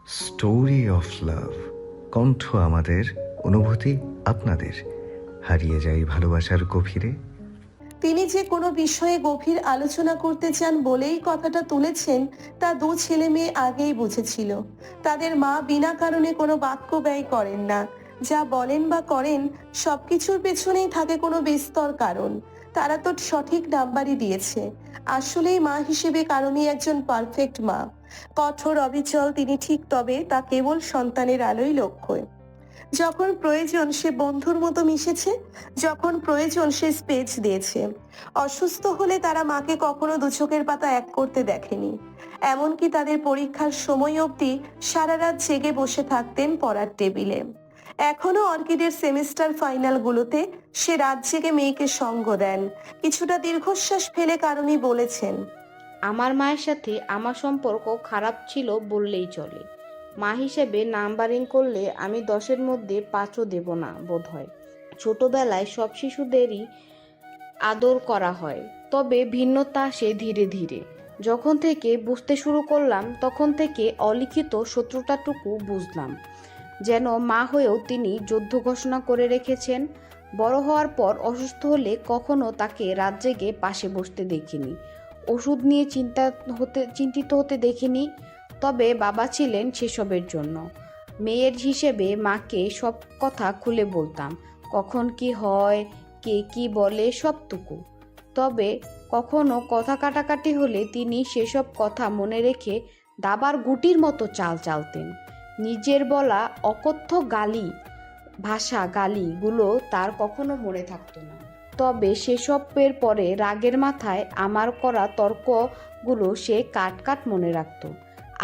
Story of love. কণ্ঠ আমাদের, অনুভূতি আপনাদের। হারিয়ে যাই ভালোবাসার গভীরে। তিনি যে কোনো বিষয়ে গভীর আলোচনা করতে চান বলেই কথাটা তুলেছেন তা দু ছেলে মেয়ে আগেই বুঝেছিল। তাদের মা বিনা কারণে কোনো বাক্য ব্যয় করেন না। যা বলেন বা করেন সবকিছুর পেছনেই থাকে কোনো বিস্তর কারণ। তারা তো সঠিক নাম্বারই দিয়েছে। আসলেই মা হিসেবে কারণই একজন পারফেক্ট মা। কঠোর অবিচল তিনি ঠিক, তবে তা কেবল সন্তানের আলোই লক্ষ্য। যখন প্রয়োজন সে বন্ধুর মতো মিশেছে, যখন প্রয়োজন সে স্পেস দিয়েছে। অসুস্থ হলে তারা মাকে কখনো দু চোখের পাতা এক করতে দেখেনি। এমনকি তাদের পরীক্ষার সময় অবধি সারা রাত জেগে বসে থাকতেন পড়ার টেবিলে। এখনো অর্কিডের সেমিস্টার ফাইনাল গুলোতে সে রাত জেগে মেয়েকে সঙ্গ দেন। কিছুটা দীর্ঘশ্বাস ফেলে কারণই বলেছেন, আমার মায়ের সাথে আমার সম্পর্ক খারাপ ছিল বললেই চলে। মা হিসেবে নাম্বারিং করলে আমি 10-এর মধ্যে 5ও দেব না বোধহয়। ছোটবেলায় সব শিশুদেরই আদর করা হয়, তবে ভিন্নতা আসে ধীরে ধীরে। যখন থেকে বুঝতে শুরু করলাম তখন থেকে অলিখিত শত্রুতাটুকু বুঝলাম। যেন মা হয়েও তিনি যুদ্ধ ঘোষণা করে রেখেছেন। বড় হওয়ার পর অসুস্থ হলে কখনো তাকে রাত জেগে পাশে বসতে দেখিনি, ওষুধ নিয়ে চিন্তিত হতে দেখিনি। তবে বাবা ছিলেন সেসবের জন্য। মেয়ের হিসেবে মাকে সব কথা খুলে বলতাম, কখন কি হয়, কে কি বলে সবটুকু। তবে কখনো কথা কাটাকাটি হলে তিনি সেসব কথা মনে রেখে দাবার গুটির মতো চাল চালতেন। নিজের বলা অকথ্য গালিগুলো তার কখনো মনে থাকতো না। তবে সেসবের পরে রাগের মাথায় আমার করা তর্কগুলো সে কাট মনে রাখত।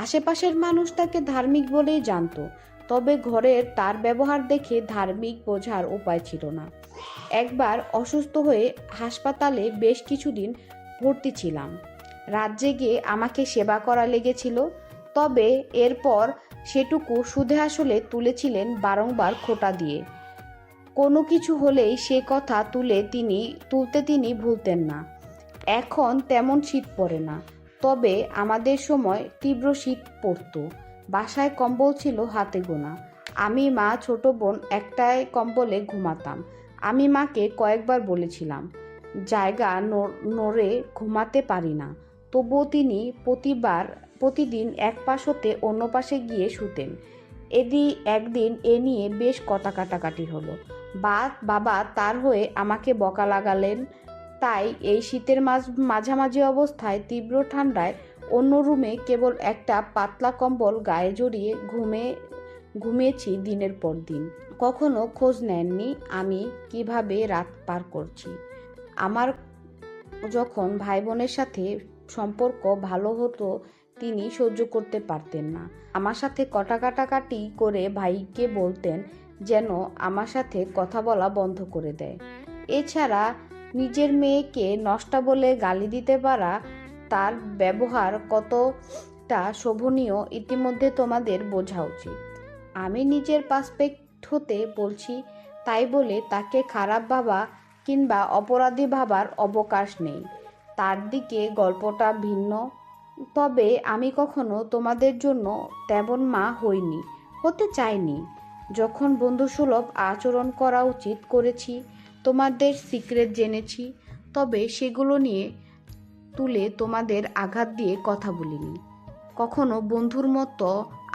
আশেপাশের মানুষ তাকে ধার্মিক বলেই জানতো, তবে ঘরের তার ব্যবহার দেখে ধার্মিক বোঝার উপায় ছিল না। একবার অসুস্থ হয়ে হাসপাতালে বেশ কিছুদিন ভর্তি ছিলাম। রাত জেগে আমাকে সেবা করা লেগেছিল। তবে এরপর সেটুকু সুদে আসলে তুলেছিলেন বারংবার খোঁটা দিয়ে। কোনো কিছু হলেই সে কথা তুলতে তিনি ভুলতেন না। এখন তেমন শীত পড়ে না, তবে আমাদের সময় তীব্র শীত পড়ত। বাসায় কম্বল ছিল হাতে গোনা। আমি, মা, ছোট বোন একটাই কম্বলে ঘুমাতাম। আমি মাকে কয়েকবার বলেছিলাম, জায়গা নড়ে ঘুমাতে পারি না। তবুও তিনি প্রতিদিন এক পাশ হতে অন্য পাশে গিয়ে শুতেন। একদিন এ নিয়ে বেশ কথা কাটাকাটি হলো। বাবা তার হয়ে আমাকে বকা লাগালেন। তাই এই শীতের মাঝামাঝি অবস্থায় তীব্র ঠান্ডায় অন্য রুমে কেবল একটা পাতলা কম্বল গায়ে জড়িয়ে ঘুমিয়েছি দিনের পর দিন। কখনো খোঁজ নেননি আমি কিভাবে রাত পার করছি। আমার যখন ভাই বোনের সাথে সম্পর্ক ভালো হতো তিনি সহ্য করতে পারতেন না। আমার সাথে কাটাকাটি করে ভাইকে বলতেন যেন আমার সাথে কথা বলা বন্ধ করে দেয়। এছাড়া নিজের মেয়েকে নষ্টা বলে গালি দিতে পারা, তার ব্যবহার কতটা শোভনীয় ইতিমধ্যে তোমাদের বোঝা উচিত। আমি নিজের পার্সপেক্ট হতে বলছি, তাই বলে তাকে খারাপ ভাবা কিংবা অপরাধী ভাবার অবকাশ নেই। তার দিকে গল্পটা ভিন্ন। তবে আমি কখনো তোমাদের জন্য তেমন মা হইনি, হতে চাইনি। যখন বন্ধুসুলভ আচরণ করা উচিত করেছি, তোমাদের সিক্রেট জেনেছি, তবে সেগুলো নিয়ে তুলে তোমাদের আঘাত দিয়ে কথা বলিনি। কখনো বন্ধুর মতো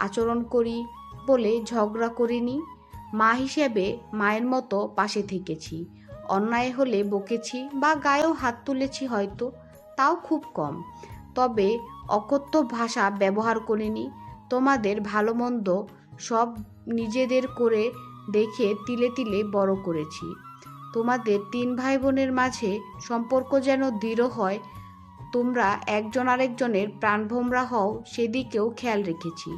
আচরণ করি বলে ঝগড়া করিনি। মা হিসেবে মায়ের মতো পাশে থেকেছি। অন্যায় হলে বকেছি বা গায়েও হাত তুলেছি হয়তো, তাও খুব কম। তবে অকথ্য ভাষা ব্যবহার করিনি। তোমাদের ভালো মন্দ সব নিজেদের করে দেখে তিলে তিলে বড় করেছি। তোমাদের 3 ভাই বোনের মাঝে সম্পর্ক যেন দৃঢ় হয়, তোমরা একজন আরেকজনের প্রাণভোমরা হও সেদিকেও খেয়াল রেখেছি।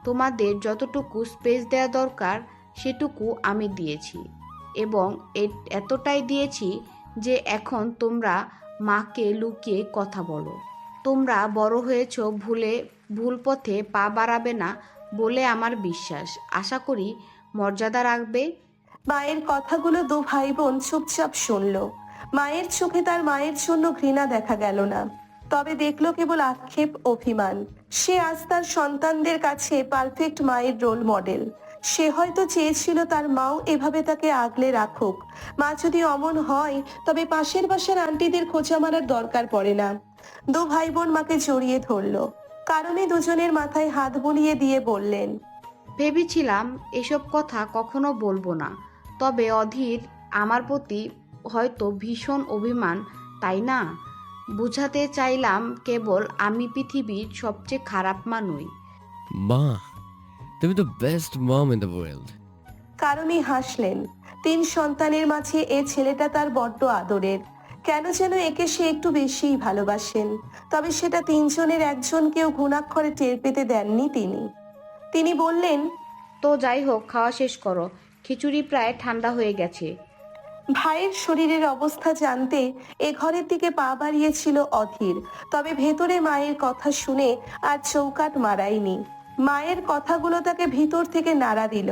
তোমাদের যতটুকু স্পেস দেওয়া দরকার সেটুকু আমি দিয়েছি, এবং এতটাই দিয়েছি যে এখন তোমরা মাকে লুকিয়ে কথা বলো। তোমরা বড় হয়েছ, ভুল পথে পা বাড়াবে না বলে আমার বিশ্বাস। আশা করি মর্যাদা রাখবে। মায়ের কথাগুলো দু ভাই বোন চুপচাপ শুনল। মায়ের চোখে তার মায়ের জন্য ঘৃণা দেখা গেল না, তবে দেখলো কেবল আক্ষেপ, অভিমান। সে আজ তার সন্তানদের কাছে পারফেক্ট মায়ের রোল মডেল। সে হয়তো চেয়েছিল তার মাও এভাবে তাকে আগলে রাখুক। মা যদি অমন হয় তবে পাশের বাসার আন্টিদের খোঁচা মারার দরকার পড়ে না। দু ভাই বোন মাকে জড়িয়ে ধরলো। কারণে দুজনের মাথায় হাত বুলিয়ে দিয়ে বললেন, ভেবেছিলাম এসব কথা কখনো বলবো না, তবে অধীর আমার প্রতি হয়তো ভীষণ অভিমান, তাই না? বুঝাতে চাইলাম কেবল আমি পৃথিবীর সবচেয়ে খারাপ মা নই। মা, তুমি তো best mom in the world. কারণে হাসলেন। 3 সন্তানের মাঝে এ ছেলেটা তার বড্ড আদরের। কেন যেন একে সে একটু বেশিই ভালোবাসেন। তবে সেটা 3 জনের একজনকেও ঘুণাক্ষরে টের পেতে দেননি তিনি। তিনি বললেন, তো যাই হোক, খাওয়া শেষ করো, খিচুড়ি প্রায় ঠান্ডা হয়ে গেছে। ভাইয়ের শরীরের অবস্থা জানতে এ ঘরের দিকে পা বাড়িয়েছিল অধীর। তবে ভেতরে মায়ের কথা শুনে আর চৌকাট মারায়নি। মায়ের কথাগুলো তাকে ভিতর থেকে নাড়া দিল।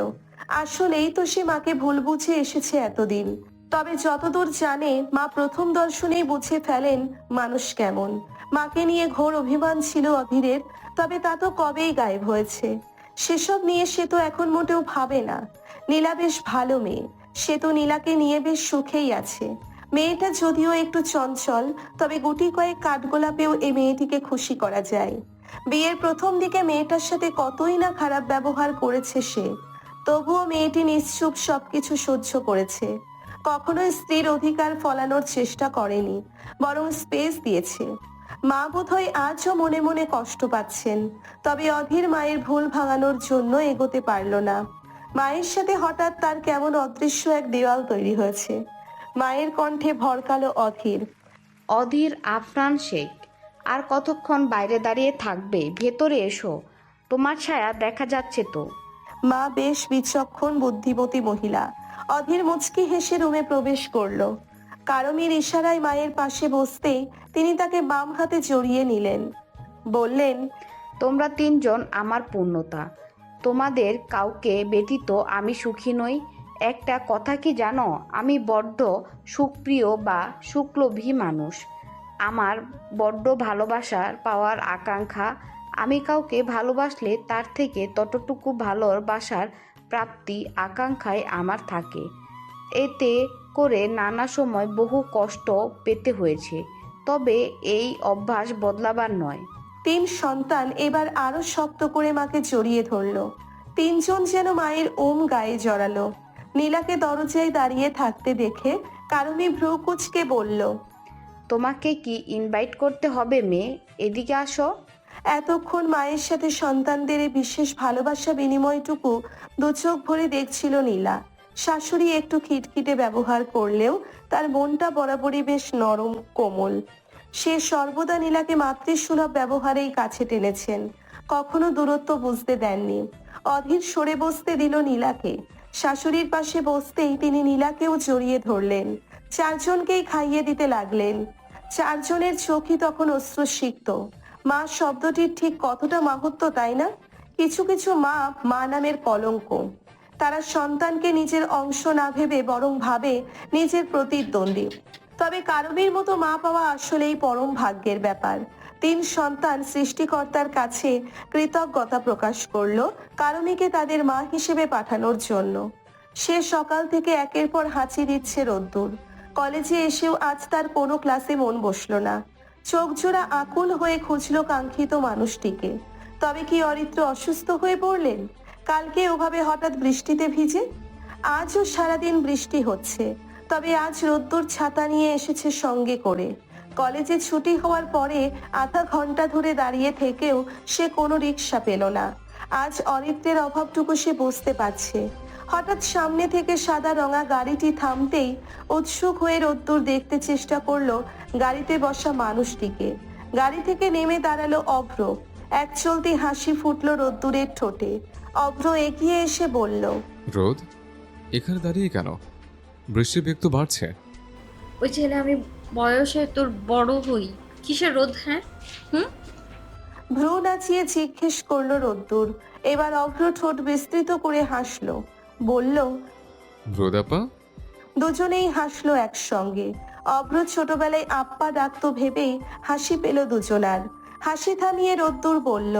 আসলেই তো সে মাকে ভুল বুঝে এসেছে এতদিন। তবে যতদূর জানে মা প্রথম দর্শনেই বুঝে ফেলেন মানুষ কেমন। মাকে নিয়ে ঘোর অভিমান ছিল অধীরের, তবে তা তো কবেই গায়েব হয়েছে। সেসব নিয়ে সে তো এখন মোটেও ভাবে না। নীলা বেশ ভালো মেয়ে। সে তো নীলাকে নিয়ে বেশ সুখেই আছে। মেয়েটা যদিও একটু চঞ্চল, তবে গুটি কয়েক কাঠগোলাপেও এই মেয়েটিকে খুশি করা যায়। বিয়ের প্রথম দিকে মেয়েটার সাথে কতই না খারাপ ব্যবহার করেছে সে, তবুও মেয়েটি নিশ্চুপ সবকিছু সহ্য করেছে। কখনো স্ত্রীর অধিকার ফলানোর চেষ্টা করেনি, বরং স্পেস দিয়েছে। মা বোধহয় আজও মনে মনে কষ্ট পাচ্ছেন, তবে অধীর মায়ের ভুল ভাঙানোর জন্য এগোতে পারল না। মায়ের সাথে হঠাৎ তার কেমন অদৃশ্য এক দেওয়াল তৈরি হয়েছে। মায়ের কণ্ঠে ভরকালো অধীর। অধীর আফরান শেখ, আর কতক্ষণ বাইরে দাঁড়িয়ে থাকবে? ভেতরে এসো, তোমার ছায়া দেখা যাচ্ছে তো। মা বেশ বিচক্ষণ বুদ্ধিমতী মহিলা। অধীর মুচকি হেসে রুমে প্রবেশ করলো। কারমির ইশারায় মায়ের পাশে বসতেই তিনি তাকে বাম হাতে জড়িয়ে নিলেন। বললেন, তোমরা 3 জন আমার পূর্ণতা, তোমাদের কাউকে ব্যতীত আমি সুখী নই। একটা কথা কি জানো, আমি বড্ড সুখপ্রিয় বা সুখলোভী মানুষ। আমার বড্ড ভালোবাসার পাওয়ার আকাঙ্ক্ষা। আমি কাউকে ভালোবাসলে তার থেকে ততটুকু ভালোবাসার প্রাপ্তি আকাঙ্ক্ষায় আমার থাকে। এতে করে নানা সময় বহু কষ্ট পেতে হয়েছে, তবে এই অভ্যাস বদলাবার নয়। 3 সন্তান এবার আরো শক্ত করে মাকে জড়িয়ে ধরলো। 3 জন যেন মায়ের গায়ে জড়ালো। নীলাকে দরজায় দাঁড়িয়ে থাকতে দেখে কারমি ভ্রু কুচকে বলল, তোমাকে কি ইনভাইট করতে হবে মেয়ে? এদিকে আসো। এতক্ষণ মায়ের সাথে সন্তানদের এই বিশেষ ভালোবাসা বিনিময়টুকু দু চোখ ভরে দেখছিল নীলা। শাশুড়ি একটু খিটখিটে ব্যবহার করলেও তার মনটা বরাবরই বেশ নরম, কোমল। সে সর্বদা নীলাকে মাতৃসুলভ ব্যবহারেই কাছে টেনেছেন, কখনো দূরত্ব বুঝতে দেননি। অধীর সরে বসতে দিল নীলাকে। শাশুড়ির পাশে বসতেই তিনি নীলাকেও জড়িয়ে ধরলেন। 4 জনকেই খাইয়ে দিতে লাগলেন। 4 জনের চোখই তখন অশ্রুসিক্ত। মা শব্দটির ঠিক কতটা মাহাত্ম্য, তাই না? কিছু কিছু মা, মা নামের কলঙ্ক। তারা সন্তানকে নিজের অংশ না ভেবে বরং ভাবে নিজের প্রতিদ্বন্দ্বী। তবে কারমির মতো মা পাওয়া আসলেই পরম ভাগ্যের ব্যাপার। 3 সন্তান সৃষ্টিকর্তার কাছে কৃতজ্ঞতা প্রকাশ করলো কারমিকে তাদের মা হিসেবে পাঠানোর জন্য। সে সকাল থেকে একের পর হাঁচি দিচ্ছে রোদ্দুর। কলেজে এসেও আজ তার কোনো ক্লাসে মন বসলো না। চোখ জোড়া আকুল হয়ে খুঁজলো কাঙ্ক্ষিত মানুষটিকে। তবে কি অরিত্র অসুস্থ হয়ে পড়লেন? কালকে ওভাবে হঠাৎ বৃষ্টিতে ভিজে? আজও সারাদিন বৃষ্টি হচ্ছে, তবে আজ রোদ্দুর ছাতা নিয়ে এসেছে সঙ্গে করে। কলেজে ছুটি হওয়ার পরে আধা ঘন্টা ধরে দাঁড়িয়ে থেকেও সে কোনো রিক্সা পেল না। আজ অরিত্রের অভাবটুকু সে বুঝতে পারছে। হঠাৎ সামনে থেকে সাদা রঙা গাড়িটি থামতেই উৎসুক হয়ে রোদ্দুর দেখতে চেষ্টা করলো গাড়িতে বসা মানুষটিকে। গাড়ি থেকে নেমে দাঁড়ালো অভ্র। এক চলতি হাসি ফুটলো রোদ্দুরের ঠোঁটে। অভ্র এগিয়ে এসে বলল, রোদ, এখানে দাঁড়িয়ে কেন? বৃষ্টির বেগ তো বাড়ছে। ওই ছেলে আমি বয়সে তোর বড় হই, কিসের রোদ? হ্যাঁ ভ্রু নাচিয়ে জিজ্ঞেস করলো রোদ্দুর। এবার অভ্র ঠোঁট বিস্তৃত করে হাসলো, বলল, রোদ আপা? দুজনেই হাসলো একসঙ্গে। অভ্র ছোটবেলায় আপ্পা ডাকতো ভেবেই হাসি পেল দুজনার। হাসি থামিয়ে রোদ্দুর বলল,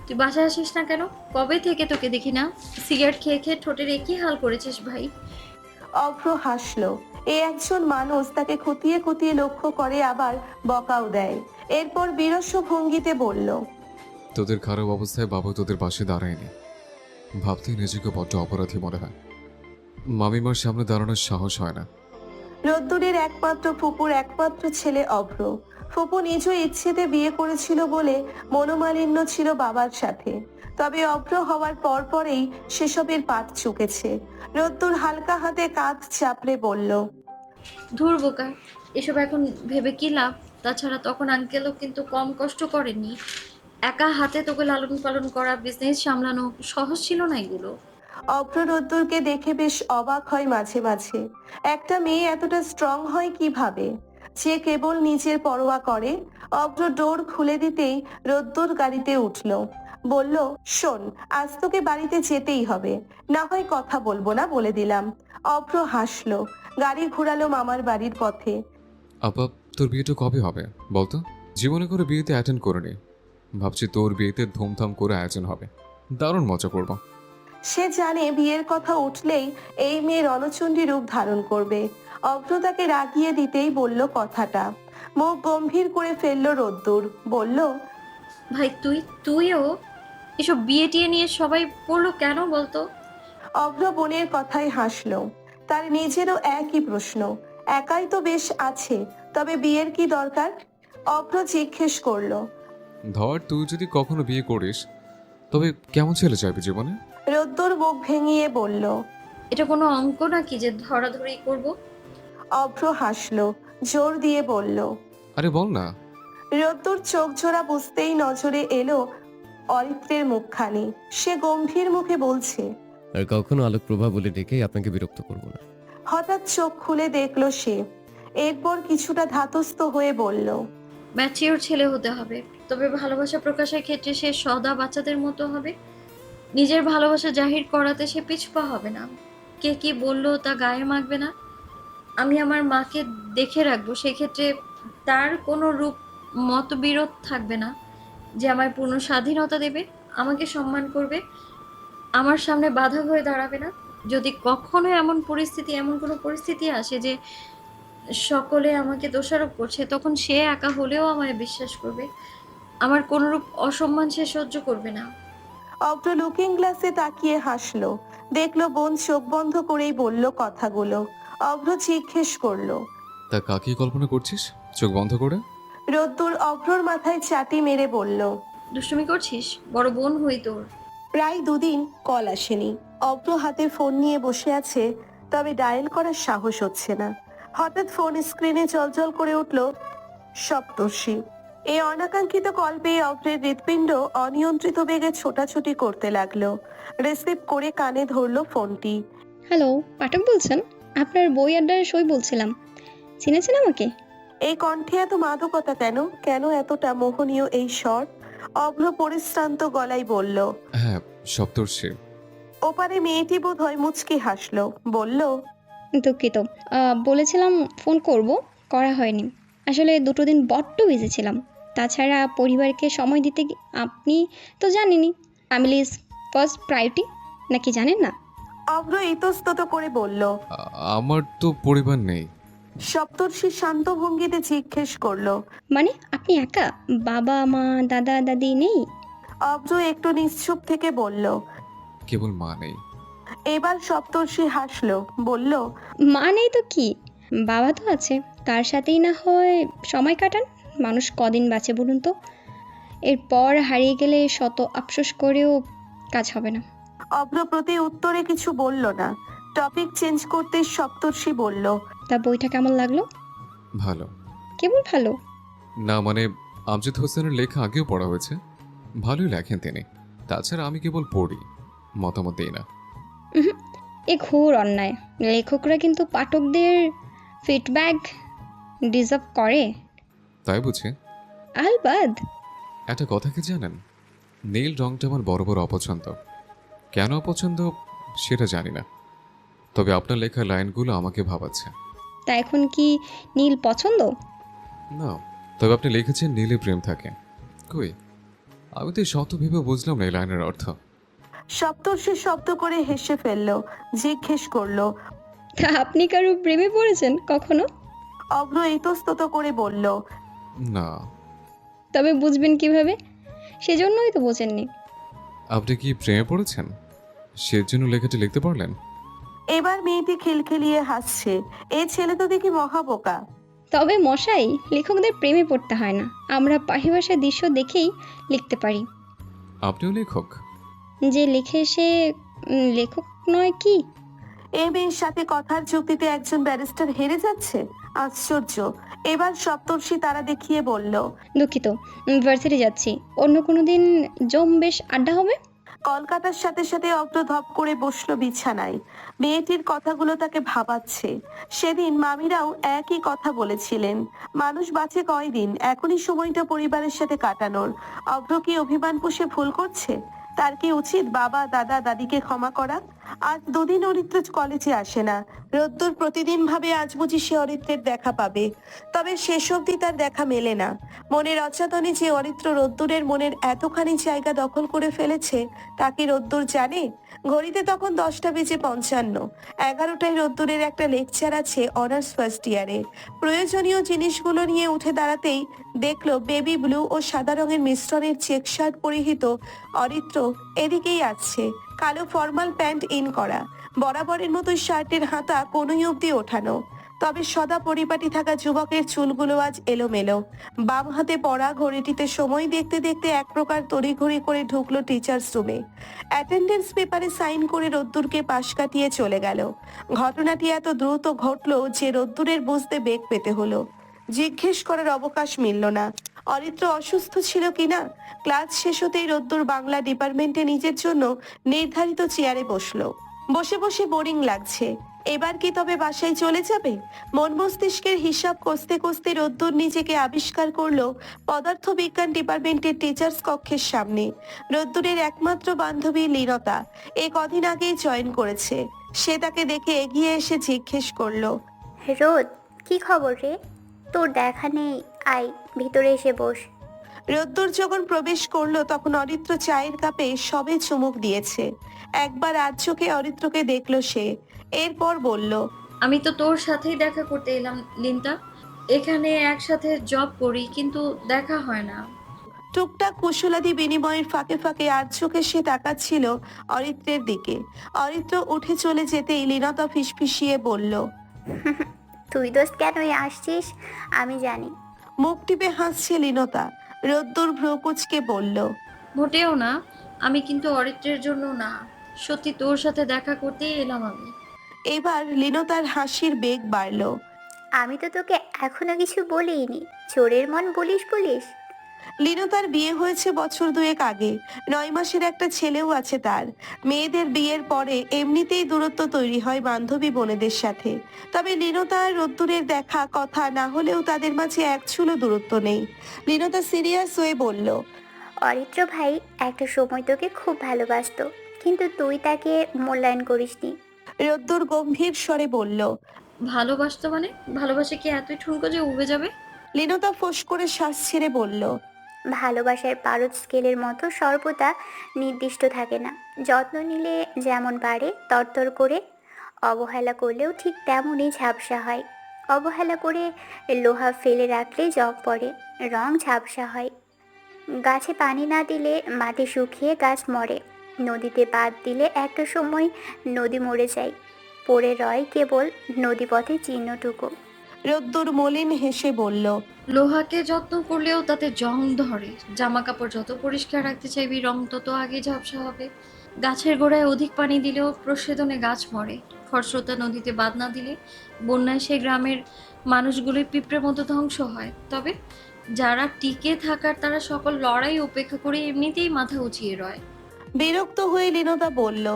তুই বাসায় আসিস না কেন? কবে থেকে তোকে দেখি না? সিগারেট খেয়ে খেয়ে ঠোঁটের একই হাল করেছিস ভাই। অভ্র হাসলো। এ একজন মানুষ, তাকে খতিয়ে খতিয়ে লক্ষ্য করে আবার বকাও দেয়। এরপর বিরস ভঙ্গিতে বলল, তোদের খারাপ অবস্থায় বাবা তোদের পাশে দাঁড়ায়নি, ভাবতেই নিজেকে বড্ড অপরাধী মনে হয়। মামিমার সামনে দাঁড়ানোর সাহস হয় না। রোদ্দুরের একমাত্র ফুপুর একমাত্র ছেলে অভ্র। ফুপু নিজ ইচ্ছেতে বিয়ে করেছিল বলে মনোমালিন্য ছিল বাবার সাথে, তবে অভ্র হওয়ার পরেই সেসবের পাঠ চুকেছে। রোদ্দুর হালকা হাতে কাঁধ চাপড়ে বলল, ধুর বোকা, এসব এখন ভেবে কি লাভ? তাছাড়া তখন আঙ্কেলও কিন্তু কম কষ্ট করেনি। একা হাতে তোকে লালন পালন করা, বিজনেস সামলানো সহজ ছিল না এগুলো। অভ্র রোদ্দুরকে দেখে বেশ অবাক হয় মাঝে মাঝে। একটা মেয়ে এতটা স্ট্রং হয় কিভাবে, যে কেবল নিজের পরোয়া করে। অভ্র ডোর খুলে দিতেই রোদ্দুর গাড়িতে উঠল। বলল, শোন, আজ তোকে বাড়িতে যেতেই হবে, না হয় কথা বলবো না বলে দিলাম। অভ্র হাসলো। গাড়ি ঘোরালো মামার বাড়ির পথে। আপা, তোর বিয়েটা কবে হবে বলতো? জীবনে করে বিয়েতে অ্যাটেন্ড করিনি, ভাবছি তোর বিয়েতে ধুমধাম করে আয়োজন হবে, দারুণ মজা করব। সে জানে বিয়ের কথা উঠলেই এই মেয়ে রণচণ্ডী রূপ ধারণ করবে। অভ্র তাকে রাগিয়ে দিতেই বলল কথাটা। মুখ গম্ভীর করে ফেললো রোদ্দুর। বলল, ভাই তুইও এসব বিয়ে টিয়ে নিয়ে সবাই পড়লো কেন বলতো? অভ্র বোনের কথায় হাসলো। তার নিজেরও একই প্রশ্ন। একাই তো বেশ আছে, তবে বিয়ের কি দরকার? অভ্র জিজ্ঞেস করলো। ধর তুই যদি কখনো বিয়ে করিস, তবে কেমন ছেলে চাইবি জীবনে? রোদ্দুর মুখ ভেঙিয়ে বলল। এটা কোনো অঙ্ক নাকি যে ধরাধরি করব? অভ্র হাসলো, জোর দিয়ে বলল। আরে বল না। রোদ্দুর চোখ জোড়া বুঝতেই নজরে এলো অরিত্রের মুখখানি। সে গম্ভীর মুখে বলছে, আর কখনো আলোক প্রভা বলে ডেকে আপনাকে বিরক্ত করব না। হঠাৎ চোখ খুলে দেখলো সে। এরপর কিছুটা ধাতস্থ হয়ে বলল, ম্যাচিওর ছেলে হতে হবে, তবে ভালোবাসা প্রকাশের ক্ষেত্রে সে সদা বাচ্চাদের মতো হবে। নিজের ভালোবাসা জাহির করাতে সে পিছপা হবে না। কে কি বললো তা গায়ে মাখবে না। আমি আমার মাকে দেখে রাখবো, সেক্ষেত্রে তার কোনো রূপ মতবিরোধ থাকবে না, যে আমায় পূর্ণ স্বাধীনতা দেবে, আমাকে সম্মান করবে, আমার সামনে বাধা হয়ে দাঁড়াবে না। যদি কখনো এমন কোনো পরিস্থিতি আসে যে সকলে আমাকে দোষারোপ করছে, তখন সে একা হলেও আমায় বিশ্বাস করবে। আমার কোনরূপ অসম্মান সে সহ্য করবে না। অভ্র লুকিং গ্লাসে তাকিয়ে হাসলো। দেখলো বোন চোখ বন্ধ করেই বলল কথাগুলো। অভ্র জিজ্ঞেস করলো, তা কাকে কল্পনা করছিস চোখ বন্ধ করে? রোদ্দুর অভ্রর মাথায় চাটি মেরে বলল, দুষ্টুমি করছিস? বড় বোন হই তোর। প্রায় 2 দিন কল আসেনি। অভ্র হাতে ফোন নিয়ে বসে আছে, তবে ডায়াল করার সাহস হচ্ছে না। হঠাৎ ফোন স্ক্রিনে জলজল করে উঠল সপ্তর্ষি। এই অনাকাঙ্ক্ষিত কল পেয়ে অভ্রের হৃৎপিণ্ড অনিয়ন্ত্রিত বেগে ছোটাছুটি করতে লাগলো। রিসিভ করে কানে ধরলো ফোনটি। হ্যালো, পাঠক বলছেন? আপনার বই আড্ডার সই বলছিলাম। চিনেছেন আমাকে? এই কণ্ঠে এত মাদকতা কেন? কেন এতটা মোহনীয় এই স্বর? অভ্র পরিশ্রান্ত গলায় বলল। হ্যাঁ, সপ্তর্ষি। ওপারে মেয়েটি বোধ হয় মুচকি হাসলো। বলল, দুঃখিত, বলেছিলাম ফোন করব, করা হয়নি। আসলে 2 দিন বড্ড বিজি ছিলাম। তাছাড়া পরিবারকে সময় দিতে আপনি তো জানেনই, ফ্যামিলি ইজ ফার্স্ট প্রায়োরিটি, নাকি জানেন না? অভ্র ইতস্তত করে বলল। আমার তো পরিবার নেই। সপ্তর্ষি শান্ত ভঙ্গিতে জিজ্ঞেস করলো। মানে আপনি একা? বাবা মা দাদা দাদি নেই? অভ্র একটু নিশ্চুপ থেকে বলল। কেবল মা নেই। এবার সপ্তর্ষি হাসলো। বলল, মা নেই তো কি, বাবা তো আছে, তার সাথেই না হয় সময় কাটান। মানুষ কদিন বাঁচে বলুন তো? এরপর হারিয়ে গেলে শত আফসোস করেও কাজ হবে না। অভ্র প্রতি উত্তরে কিছু বলল না। টপিক চেঞ্জ করতে সপ্তর্ষি বলল, তা বইটা কেমন লাগলো? ভালো। কেবল ভালো? না মানে, আমজাদ হোসেনের লেখা আগেও পড়া হয়েছে, ভালোই লেখেন তিনি। তাছাড়া আমি কেবল পড়ি, মতামত দিই না। উহুম, এ ঘোর অন্যায়। লেখকরা কিন্তু পাঠকদের ফিডব্যাক ডিজার্ভ করে। তাই বুঝি? আলবাদ। একটা কথা কি জানেন, নীল রংটা আমার বড় বড় অপছন্দ। কেন অপছন্দ সেটা জানি না, তবে আপনার লেখা লাইনগুলো আমাকে ভাবাচ্ছে। তা এখন কি নীল পছন্দ? না, তবে আপনি লিখেছেন নীলে প্রেম থাকে। কই, আমি তো শত ভেবে বুঝলাম না এই লাইনের অর্থ। সপ্তর্ষি শব্দ করে হেসে ফেললো, জিজ্ঞেস করলো। তা আপনি কারো প্রেমে পড়েছেন কখনো? অভ্র ইতস্তত করে বলল। না। তবে বুঝবেন কিভাবে? সেজন্যই তো বোঝেননি। আপনি কি প্রেমে পড়েছেন? সেজন্য লেখাটি লিখতে পারলেন? এবার মেয়েটি খিলখিলিয়ে হাসছে। এই ছেলে তো দেখি মহাবোকা। তবে মশাই, লেখকদের প্রেমে পড়তে হয় না, আমরা পারিভাষার দৃশ্য দেখেই লিখতে পারি। আপনিও লেখক? যে লিখে সে লেখক নয় কি? এই মেয়ের সাথে কথার যুক্তিতে একজন ব্যারিস্টার হেরে যাচ্ছে, আশ্চর্য। এবার সপ্তর্ষি তারা দেখিয়ে বলল। দুঃখিত, ভার্সিটি যাচ্ছি, অন্য কোনো দিন বেশ আড্ডা হবে। কলকাতার সাথে সাথে অভ্র ধপ করে বসলো বিছানায়। মেয়েটির কথাগুলো তাকে ভাবাচ্ছে। সেদিন মামিরাও একই কথা বলেছিলেন, মানুষ বাঁচে কয়দিন, এখনই সময়টা পরিবারের সাথে কাটানোর। অভ্র কি অভিমান পুষে ভুল করছে? তার কি উচিত বাবা দাদা দাদিকে ক্ষমা করা? আজ দুদিন অরিত্র কলেজে আসে না। রোদ্দুর প্রতিদিন ভাবে আজ বুঝি সে অরিত্রের দেখা পাবে, তবে শেষ অবধি তার দেখা মেলে না। মনের অচেতনে যে অরিত্র রোদ্দুরের মনের এতখানি জায়গা দখল করে ফেলেছে, তা কি রোদ্দুর জানে? ঘড়িতে তখন 10:55। 11টায় রোদ্দুরের একটা লেকচার আছে অনার্স ফার্স্ট ইয়ারে। প্রয়োজনীয় জিনিসগুলো নিয়ে উঠে দাঁড়াতেই দেখলো বেবি ব্লু ও সাদা রঙের মিশ্রণের চেক শার্ট পরিহিত অরিত্র এদিকেই আসছে। কালো ফর্মাল প্যান্ট ইন করা, বরাবরের মতো শার্টের হাতা কোনোই অবধি ওঠানো। তবে সদা পরিপাটি থাকা যুবকের চুলগুলো আজ এলোমেলো। বাম হাতে পড়া ঘড়িটিতে সময় দেখতে দেখতে এক প্রকার তড়িঘড়ি করে ঢুকলো টিচার্স রুমে। অ্যাটেন্ডেন্স পেপারে সাইন করে রোদ্দুরকে পাশ কাটিয়ে চলে গেল। ঘটনাটি এত দ্রুত ঘটলো যে রোদ্দুরের বুঝতে বেগ পেতে হলো। জিজ্ঞেস করার অবকাশ মিলল না অরিত্র অসুস্থ ছিল কিনা। ক্লাস শেষ হতেই রোদ্দুর বাংলা ডিপার্টমেন্টে নিজের জন্য নির্ধারিত চেয়ারে বসলো। বসে বসে বোরিং লাগছে, এবার কি তবে বাসায় চলে যাবে? মন মস্তিষ্কের হিসাব কষতে কষতে রোদ্দুর নিজেকে আবিষ্কার করলো পদার্থবিজ্ঞান ডিপার্টমেন্টের টিচার্স কক্ষের সামনে। রোদ্দুরের একমাত্র বান্ধবী লীনতা এ কদিন আগেই জয়েন করেছে। সে তাকে দেখে এগিয়ে এসে জিজ্ঞেস করলো। রোদ, কি খবর রে? তোর দেখা নেই, আয় ভিতরে এসে বস। রোদ্দুর যখন প্রবেশ করলো তখন অরিত্র চায়ের কাপে সবে চুমুক দিয়েছে। একবার আজ চোখে অরিত্রকে দেখলো সে, এরপর বলল। আমি তো তোর সাথেই দেখা করতে এলাম লিন্তা। এখানে একসাথে জব করি, কিন্তু দেখা হয় না। টুকটাক কুশলাদি বিনিময়ের ফাঁকে ফাঁকে আর চোখে সে তাকাচ্ছিল অরিত্রের দিকে। অরিত্র উঠে চলে যেতেই লীনতা ফিসফিসিয়ে বলল। তুই দোস্ত কেনই আসছিস আমি জানি। মুখ টিপে হাসছে লীনতা। রোদ্দুর ভ্রু কুঁচকে বলল। মোটেও না, আমি কিন্তু অরিত্রের জন্য না, সত্যি তোর সাথে দেখা করতেই এলাম আমি। এবার লীনতার হাসির বেগ বাড়ল। আমি তো তোকে এখনো কিছু বলিনি, চোরের মন বলিস। লীনতার বিয়ে হয়েছে বছর দুয়েক আগে। 9 মাসের একটা ছেলেও আছে তার। মেয়েদের বিয়ের পরে এমনিতেই দূরত্ব তৈরি হয় বান্ধবী বোনেদের সাথে। তবে লীনতা আর রোদ্দুরের দেখা কথা না হলেও তাদের মাঝে এক চুলো দূরত্ব নেই। লীনতা সিরিয়াস হয়ে বলল। অরিত্র ভাই একটা সময় তোকে খুব ভালোবাসতো, কিন্তু তুই তাকে মূল্যায়ন করিসনি। রোদ্দুর গম্ভীর স্বরে বলল। ভালোবাসতো মানে? ভালোবাসে কি এতই ঠুনকো যে উবে যাবে? লীনতা ফোঁস করে শ্বাস ছেড়ে বলল। ভালোবাসার পারদ স্কেলের মতো সর্বদা নির্দিষ্ট থাকে না। যত্ন নিলে যেমন বাড়ে তরতর করে, অবহেলা করলেও ঠিক তেমনই ঝাপসা হয়। অবহেলা করে লোহা ফেলে রাখলে জং পড়ে, রং ঝাপসা হয়। গাছে পানি না দিলে মাটি শুকিয়ে গাছ মরে। নদীতে বাদ দিলে একটা সময় নদী মরে যায়, পড়ে রয় কেবল নদীপথে চিহ্নটুকু। রোদ্দুর মলিন হেসে বলল। লোহাকে যত্ন করলেও তাতে জং ধরে। জামা কাপড় যত পরিষ্কার রাখতে চাইবি রং তত আগে ঝাপসা হবে। গাছের গোড়ায় অধিক পানি দিলেও প্রসেদনে গাছ মরে। খরস্রোতা নদীতে বাদ না দিলে বন্যায় সেই গ্রামের মানুষগুলি পিঁপড়ের মতো ধ্বংস হয়। তবে যারা টিকে থাকার তারা সকল লড়াই উপেক্ষা করে এমনিতেই মাথা উঁচিয়ে রয়। বিরক্ত হয়ে লীনতা বলল।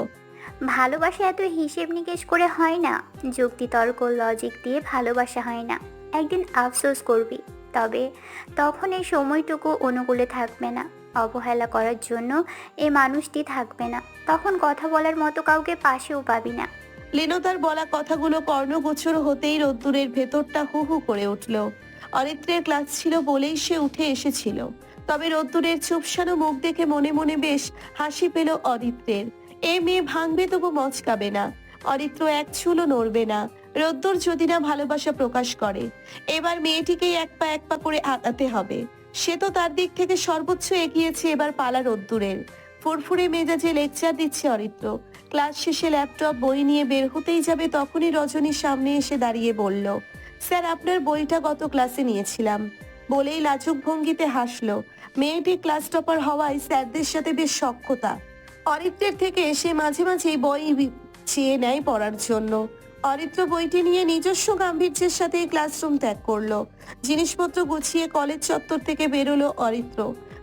ভালোবাসা এত হিসেব নিকেশ করে হয় না, যুক্তি তর্ক লজিক দিয়ে ভালোবাসা হয় না। একদিন আফসোস করবি, তবে তখন এই সময়টুকু অনুকূলে থাকবে না। অবহেলা করার জন্য এই মানুষটি থাকবে না, তখন কথা বলার মতো কাউকে পাশেও পাবি না। লীনতার বলা কথাগুলো কর্ণগোচর হতেই রোদ্দুরের ভেতরটা হু হু করে উঠল। অরিত্রের ক্লাস ছিল বলেই সে উঠে এসেছিল। তবে রোদ্দুরের চুপসানো মুখ দেখে মনে মনে বেশ হাসি পেল অরিত্রের। এ মেয়ে ভাঙবে তবু মচকাবে না। অরিত্র এক চুলও নড়বে না রোদ্দুর যদি না ভালোবাসা প্রকাশ করে। এবার মেয়েটিকেই এক পা করে আগাতে হবে। সে তো তার দিক থেকে সর্বোচ্চ এগিয়েছে, এবার পালা রোদ্দুরের। ফুরফুরে মেজাজে লেকচার দিচ্ছে অরিত্র। ক্লাস শেষে ল্যাপটপ বই নিয়ে বের হতেই যাবে তখনই রজনী সামনে এসে দাঁড়িয়ে বলল, স্যার আপনার বইটা গত ক্লাসে নিয়েছিলাম। বলেই লাজুক ভঙ্গিতে হাসলো। মেয়েটি ক্লাস টপার হওয়ায় স্যারদের সাথে বেশ সখ্যতা। অরিত্রের থেকে সে মাঝে মাঝেই বই চেয়ে নেয় পড়ার জন্য। অরিত্র বইটি নিয়ে নিজস্ব গাম্ভীর্যের সাথে ক্লাসরুম ত্যাগ করলো। জিনিসপত্র গুছিয়ে কলেজ চত্বর থেকে বেরোলো অরিত্র।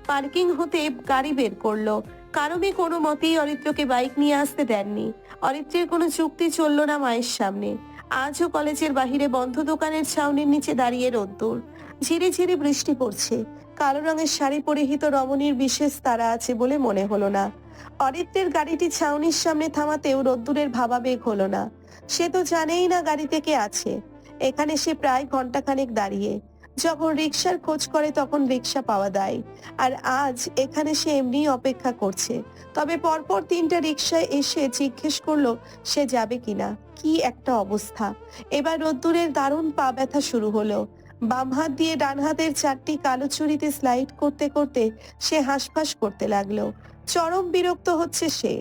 পার্কিং হতে গাড়ি বের করলো। কারণে কোনো মতেই অরিত্রকে বাইক নিয়ে আসতে দেননি। অরিত্রের কোনো চুক্তি চলল না মায়ের সামনে। আজও কলেজের বাহিরে বন্ধ দোকানের ছাউনির নিচে দাঁড়িয়ে রোদ্দুর। ঝিরি ঝিরি বৃষ্টি পড়ছে। কালো রঙের শাড়ি পরিহিত রমণীর বিশেষ তারা আছে বলে মনে হলো না। অরিত্রের গাড়িটি ছাউনির সামনে থামাতেও রোদ্দুরের ভাবাবেগ হলো না। সে তো জানেই না গাড়িতে কে আছে। এখানে সে প্রায় ঘন্টাখানেক দাঁড়িয়ে। যখন রিক্সার খোঁজ করে তখন রিক্সা পাওয়া যায়। আর আজ এখানে সে এমনি অপেক্ষা করছে। তবে পরপর 3টা রিক্সায় এসে জিজ্ঞেস করলো সে যাবে কিনা। কি একটা অবস্থা! এবার রোদ্দুরের দারুণ পা ব্যথা শুরু হলো। বাম হাত দিয়ে ডান হাতের 4টি কালো চুড়িতে স্লাইড করতে করতে সে হাঁসফাঁস করতে লাগলো। চরম বিরক্ত হচ্ছে সে।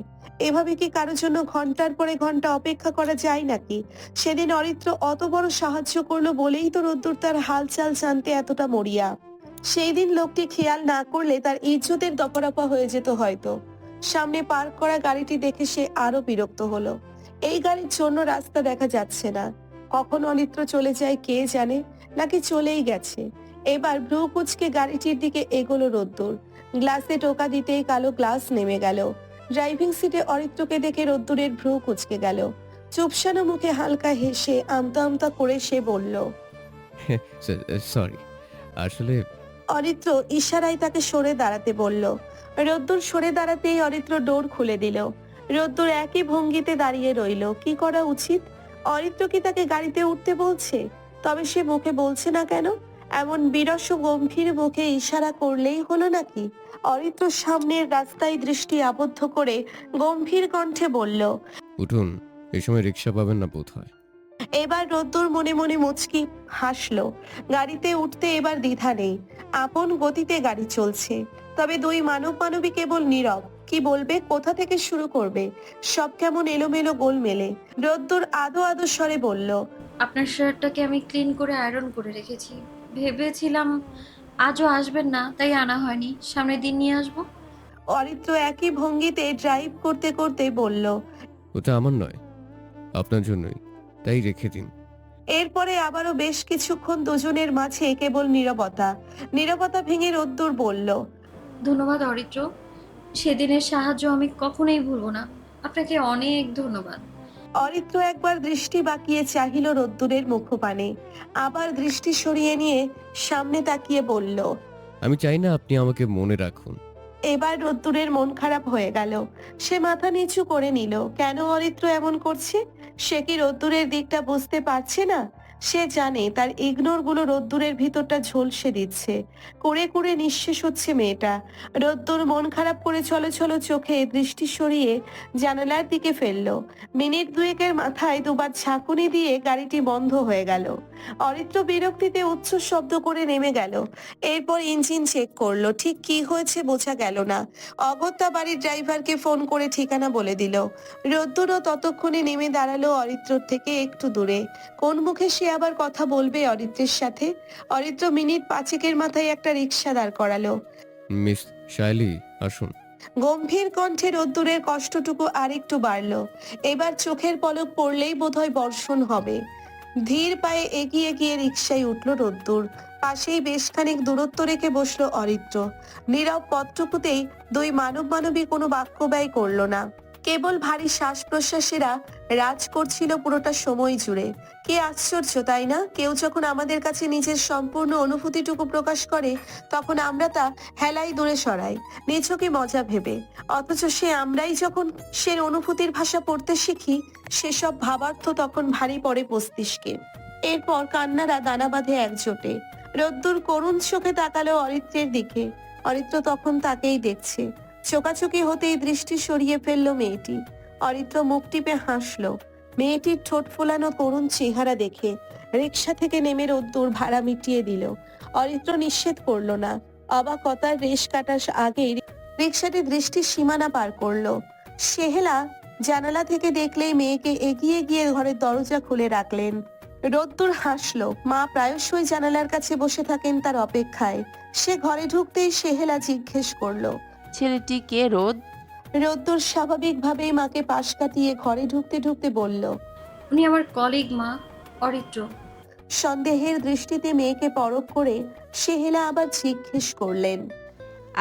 এভাবে কি কারো জন্য ঘন্টার পরে ঘন্টা অপেক্ষা করা যায় নাকি? সেদিন অরিত্র অত বড় সাহায্য করলো বলেই তো রোদ্দুর তার হালচাল জানতে এতটা মরিয়া। সেই দিন লোকটি খেয়াল না করলে তার ইজ্জতের দপরাপা হয়ে যেত হয়তো। সামনে পার্ক করা গাড়িটি দেখে সে আরো বিরক্ত হলো। এই গাড়ির জন্য রাস্তা দেখা যাচ্ছে না। কখন অরিত্র চলে যায় কে জানে, নাকি চলেই গেছে। এবার ভ্রু কুচকে গাড়িটির দিকে এগোলো রোদ্দুর। গ্লাসে টোকা দিতেই কালো গ্লাস নেমে গেল। ড্রাইভিং সিটে অরিত্রকে দেখে রোদ্দুরের ভ্রু কুচকে গেল। চুপসানো মুখে হালকা হেসে আমতা আমতা করে সে বলল, সরি, আসলে অরিত্র ইশারায় তাকে সরে দাঁড়াতে বলল। রোদ্দুর সরে দাঁড়াতেই অরিত্র ডোর খুলে দিল। রোদ্দুর একই ভঙ্গিতে দাঁড়িয়ে রইল। কি করা উচিত? অরিত্র কি তাকে গাড়িতে উঠতে বলছে? তবে সে মুখে বলছে না কেন? এমন বিরস গম্ভীর মুখে ইশারা করলেই হলো নাকি? অরিত্র সামনের রাস্তায় দৃষ্টি আবদ্ধ করে গম্ভীর কণ্ঠে বলল। উঠুন, এই সময় রিক্সা পাবেন না বোধ হয়। এবার রোদ্দুর মনে মনে মুচকি হাসলো। গাড়িতে উঠতে এবার দ্বিধা নেই। আপন গতিতে গাড়ি চলছে। তবে দুই মানবী কেবল নীরব। কি বলবে, কোথা থেকে শুরু করবে? সব কেমন এলোমেলো গোলমেলে। রোদ্দুর আদো আদো স্বরে বলল, আপনার শার্টটাকে আমি ক্লিন করে আয়রন করে রেখেছি। ভেবেছিলাম আজও আসবেন না, তাই আনা হয়নি। সামনের দিন নিয়ে আসবো। অরিত্র একই ভঙ্গিতে ড্রাইভ করতে করতে বলল। ওটা আমার নয়, আপনার জন্যই, তাই রেখে দিন। এরপরে আবারও বেশ কিছুক্ষণ দুজনের মাঝে কেবল নীরবতা। নীরবতা ভেঙে রোদ্দুর বলল, ধন্যবাদ অরিত্র, সেদিনের সাহায্য আমি কখনোই ভুলবো না। আপনাকে অনেক ধন্যবাদ। অরিত্র একবার দৃষ্টি বাঁকিয়ে চাহিল রোদ্দুরের মুখপানে। আবার দৃষ্টি সরিয়ে নিয়ে সামনে তাকিয়ে বলল। আমি চাই না আপনি আমাকে মনে রাখুন। এবার রোদ্দুরের মন খারাপ হয়ে গেল। সে মাথা নিচু করে নিল। কেন অরিত্র এমন করছে? সে কি রোদ্দুরের দিকটা বুঝতে পারছে না? সে জানে তার ইগনোর গুলো রোদ্দুরের ভিতরটা ঝলসে দিচ্ছে। করে করে নিঃশেষ হচ্ছে মেয়েটা। রোদ্দুর মন খারাপ করে ছলো ছলো চোখে দৃষ্টি সরিয়ে জানালার দিকে ফেললো। মিনিট দুয়েকের মাথায় দুবার ঝাঁকুনি দিয়ে গাড়িটি বন্ধ হয়ে গেল। অরিত্র বিরক্তিতে উচ্চ শব্দ করে নেমে গেল। এরপর ইঞ্জিন চেক করলো। ঠিক কি হয়েছে বোঝা গেল না। অগত্যা বাড়ির ড্রাইভারকে ফোন করে ঠিকানা বলে দিল। রোদ্দুরও ততক্ষণে নেমে দাঁড়ালো অরিত্রর থেকে একটু দূরে। কোন মুখে সে আবার কথা বলবে অরিত্রের সাথে? অরিত্র মিনিট 5 মাথায় একটা রিক্সা দাঁড় করালো। মিস শাইলি, আসুন। গম্ভীর কণ্ঠে রোদ্দুরের কষ্টটুকু আরেকটু বাড়লো। এবার চোখের পলক পড়লেই বোধহয় বর্ষণ হবে। ধীর পায়ে এগিয়ে গিয়ে রিকশায় উঠল রোদ্দুর। পাশেই বেশ খানিক দূরত্ব রেখে বসলো অরিত্র। নীরব পথটুকুতেই দুই মানবী কোনো বাক্য ব্যয় করলো না। কেবল ভারী শ্বাস প্রশ্বাসেরা রাজ করছিল পুরোটা সময় জুড়ে। কি আশ্চর্য তাই না? কেউ যখন আমাদের কাছে নিজের সম্পূর্ণ অনুভূতিটুকু প্রকাশ করে তখন আমরা তা হেলাই দূরে সরাই, নিছকই মজা ভেবে। অথচ আমরাই যখন সে অনুভূতির ভাষা পড়তে শিখি, সেসব ভাবার্থ তখন ভারী পড়ে মস্তিষ্কে। এরপর কান্নারা দানা বাঁধে একজোটে। রোদ্দুর করুণ চোখে তাকালো অরিত্রের দিকে। অরিত্র তখন তাকেই দেখছে। চোকাচোকি হতেই দৃষ্টি সরিয়ে ফেললো মেয়েটি। অরিত্র মুখ টিপে হাসলো। মেয়েটির ঠোঁট ফোলানো করুণ চেহারা দেখে রিকশা থেকে নেমে রোদ্দুর ভাড়া মিটিয়ে দিল। অরিত্র নিষেধ করলো না। অবাকতার রেশ কাটার আগেই রিকশাটি দৃষ্টির সীমানা পার করলো। সেহেলা জানালা থেকে দেখলেই মেয়েকে এগিয়ে গিয়ে ঘরের দরজা খুলে রাখলেন। রোদ্দুর হাসলো। মা প্রায়শই জানালার কাছে বসে থাকেন তার অপেক্ষায়। সে ঘরে ঢুকতেই সেহেলা জিজ্ঞেস করলো, ছেলেটি কে রোদ? রোদ্দুর স্বাভাবিকভাবেই মাকে পাশ কাটিয়ে ঘরে ঢুকতে ঢুকতে বলল। উনি আমার কলিগ মা, অরিত্র। সন্দেহের দৃষ্টিতে মেয়েকে পরখ করে সেহেলা আবার জিজ্ঞেস করলেন,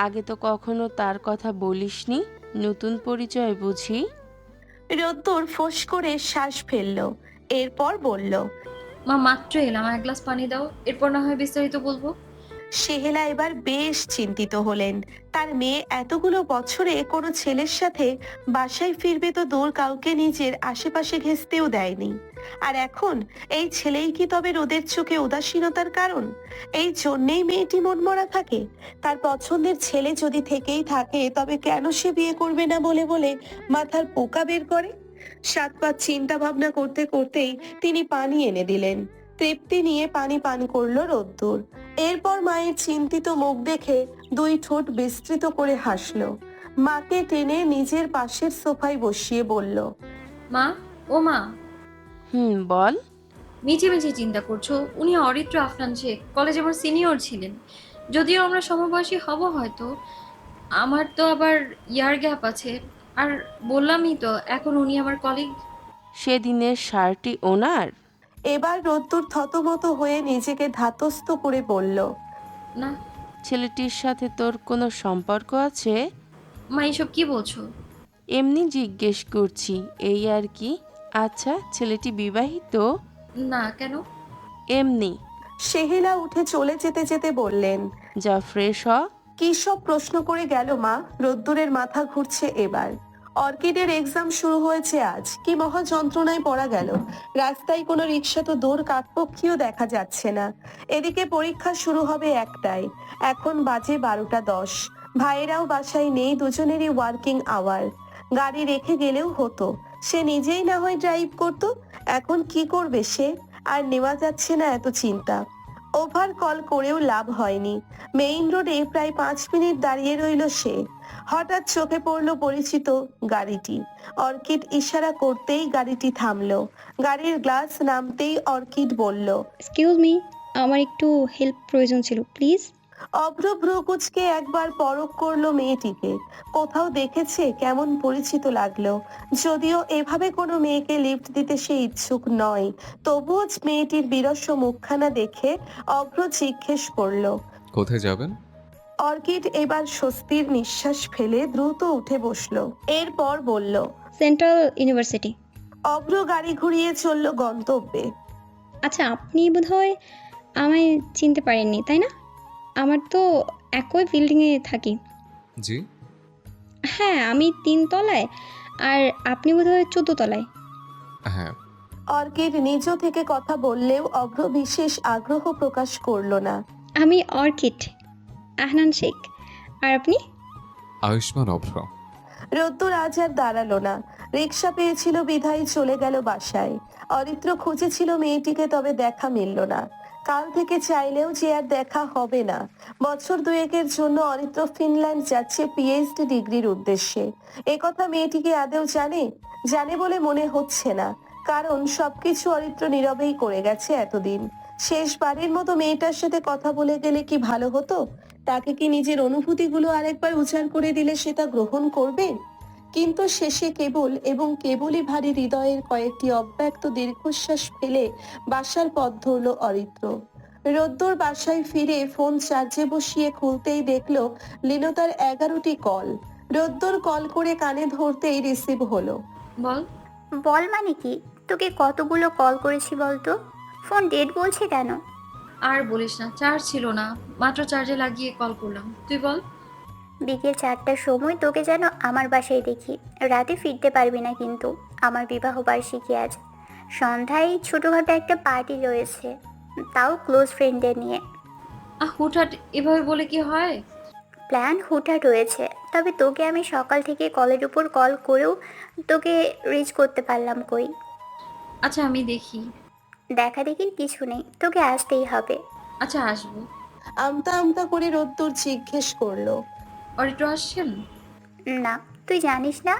আগে তো কখনো তার কথা বলিসনি, নতুন পরিচয় বুঝি? রোদ্দুর ফোঁস করে শ্বাস ফেলল। এরপর বলল, মা মাত্র এলাম, এক গ্লাস পানি দাও, এরপর না হয় বিস্তারিত বলবো। সেহেলা এবার বেশ চিন্তিত হলেন। তার মেয়ে এতগুলো বছরে কোনো ছেলের সাথে বাসায় ফিরবে তো দূর, কাউকে নিজের আশেপাশে ঘেঁষতেও দেয়নি। আর এখন এই ছেলেই কি তবে রোদের চোখে উদাসীনতার কারণ? এই জন্যেই মেয়েটি মনমরা থাকে। তার পছন্দের ছেলে যদি থেকেই থাকে তবে কেন সে বিয়ে করবে না বলে বলে মাথার পোকা বের করে? 7-5 চিন্তা ভাবনা করতে করতেই তিনি পানি এনে দিলেন। তৃপ্তি নিয়ে পানি পান করলো রোদ্দুর। এরপর মায়ের চিন্তিত মুখ দেখে দুই ঠোঁট বিস্তৃত করে হাসলো। মাকে টেনে নিজের পাশের সোফায় বসিয়ে বলল, মা, ও মা, বল। মিছে মিছে চিন্তা করছো। উনি অরিত্র আফনান শেখ, কলেজে আমার সিনিয়র ছিলেন। যদিও আমরা সমবয়সী হব হয়তো, আমার তো আবার ইয়ার গ্যাপ আছে। আর বললামই তো, এখন উনি আমার কলিগ। সেদিনের শার্টটি ওনার? এবার রোদ্দুর থতমত হয়ে নিজেকে ধাতস্থ করে বলল, না। ছেলেটির সাথে তোর কোনো সম্পর্ক আছে? মা, এসব কি বলছো? এমনি জিজ্ঞেস করছি, এই আর কি। আচ্ছা, ছেলেটি বিবাহিত? না, কেন? এমনি। সেহেলা উঠে চলে যেতে যেতে বললেন, যা ফ্রেশ হ। কি সব প্রশ্ন করে গেল মা? রোদ্দুরের মাথা ঘুরছে এবার। অর্কিডের এক্সাম শুরু হয়েছে আজ। কি মহা যন্ত্রণায় পড়া গেল। রাস্তায় কোনো রিক্সা তো দূর, কাকপক্ষীও দেখা যাচ্ছে না। এদিকে পরীক্ষা শুরু হবে 1টায়। এখন বাজে 12টা 10। ভাইয়েরাও বাসায় নেই, দুজনেরই ওয়ার্কিং আওয়ার। গাড়ি রেখে গেলেও হতো, সে নিজেই না হয় ড্রাইভ করতো। এখন কি করবে সে? আর নেওয়া যাচ্ছে না এত চিন্তা। ওভার কল করেও লাভ হয়নি। মেইন রোডে প্রায় 5 মিনিট দাঁড়িয়ে রইল সে। হঠাৎ চোখে পড়ল পরিচিত গাড়িটি। অর্কিড ইশারা করতেই গাড়িটি থামলো। গাড়ির গ্লাস নামতেই অর্কিড বলল, এক্সকিউজ মি, আমার একটু হেল্প প্রয়োজন ছিল, প্লিজ। অভ্র ভ্রুকুচকে একবার পরখ করলো মেয়েটিকে। কোথাও দেখেছে, কেমন পরিচিত লাগলো। যদিও এভাবে কোনো মেয়েকে লিফট দিতে সে ইচ্ছুক নয়, তবুও মেয়েটির বিরস মুখখানা দেখে অভ্র জিজ্ঞেস করলো, কোথায় যাবেন? অর্কিড এবার স্বস্তির নিঃশ্বাস ফেলে দ্রুত উঠে বসলো। এরপর বলল, সেন্ট্রাল ইউনিভার্সিটি। অভ্র গাড়ি ঘুরিয়ে চলল গন্তব্যে। আচ্ছা, আপনি বোধহয় আমায় চিনতে পারেননি, তাই না? আমার তো একই বিল্ডিংয়ে থাকি। জি। হ্যাঁ, আমি 3 তলায় আর আপনি বোধহয় 14 তলায়। হ্যাঁ। অর্কিড নিজ থেকে কথা বললেও অভ্র বিশেষ আগ্রহ প্রকাশ করলো না। আমি অর্কিড আহনান শেখ। আর আপনি? আয়ুষ্মান অভ্র। রোদ্দুর আজ আর দাঁড়ালো না। রিক্সা পেয়েছিল বিধায় চলে গেল বাসায়। অরিত্র খুঁজেছিল মেয়েটিকে, তবে দেখা মিলল না। কাল থেকে চাইলেও যে আর দেখা হবে না। বছর 2-এর জন্য অরিত্র ফিনল্যান্ড যাচ্ছে পিএইচডি ডিগ্রির উদ্দেশ্যে। একথা মেয়েটিকে আদেও জানে বলে মনে হচ্ছে না। কারণ সবকিছু অরিত্র নীরবেই করে গেছে এতদিন। শেষবারের মতো মেয়েটার সাথে কথা বলে গেলে কি ভালো হতো? তাকে কি নিজের অনুভূতিগুলো আরেকবার উচ্চার করে দিলে সে তা গ্রহণ করবে? কিন্তু শেষে কেবলই ভারী হৃদয়ের কয়েকটি অব্যক্ত দীর্ঘশ্বাস ফেলে বাসার পথ ধরল অরিত্র। রোদ্দুর বাসায় ফিরে ফোন চার্জে বসিয়ে খুলতেই দেখলো লিনতার 11টি কল। রোদ্দুর কল করে কানে ধরতেই রিসিভ হলো। বল। বল মানে কি? তোকে কতগুলো কল করেছি বলতো? ফোন ডেড বলছে কেন? আর বলিস না, চার্জ ছিল না, মাত্র চার্জে লাগিয়ে কল করলাম। তুই বল। বিকেল 4টার সময় তোকে যেন আমার বাসায় দেখি। রাতে ফিরতে পারবি না কিন্তু। আমার বিবাহ বার্ষিকী আজ। সন্ধ্যায় ছোটোখাটো একটা পার্টি রয়েছে, তাও ক্লোজ ফ্রেন্ডদের নিয়ে। হুটহাট এভাবে বলে কি হয়? প্ল্যান হুটহাট রয়েছে, তবে তোকে আমি সকাল থেকে কলের উপর কল করেও তোকে রিচ করতে পারলাম কই? আচ্ছা আমি দেখি। দেখা দেখির কিছু নেই, তোকে আসতেই হবে। আচ্ছা আসবো। আমতা আমতা করে রোদ্দুর জিজ্ঞেস করলো, অরিত্র আসছেন? না, তুই জানিস না?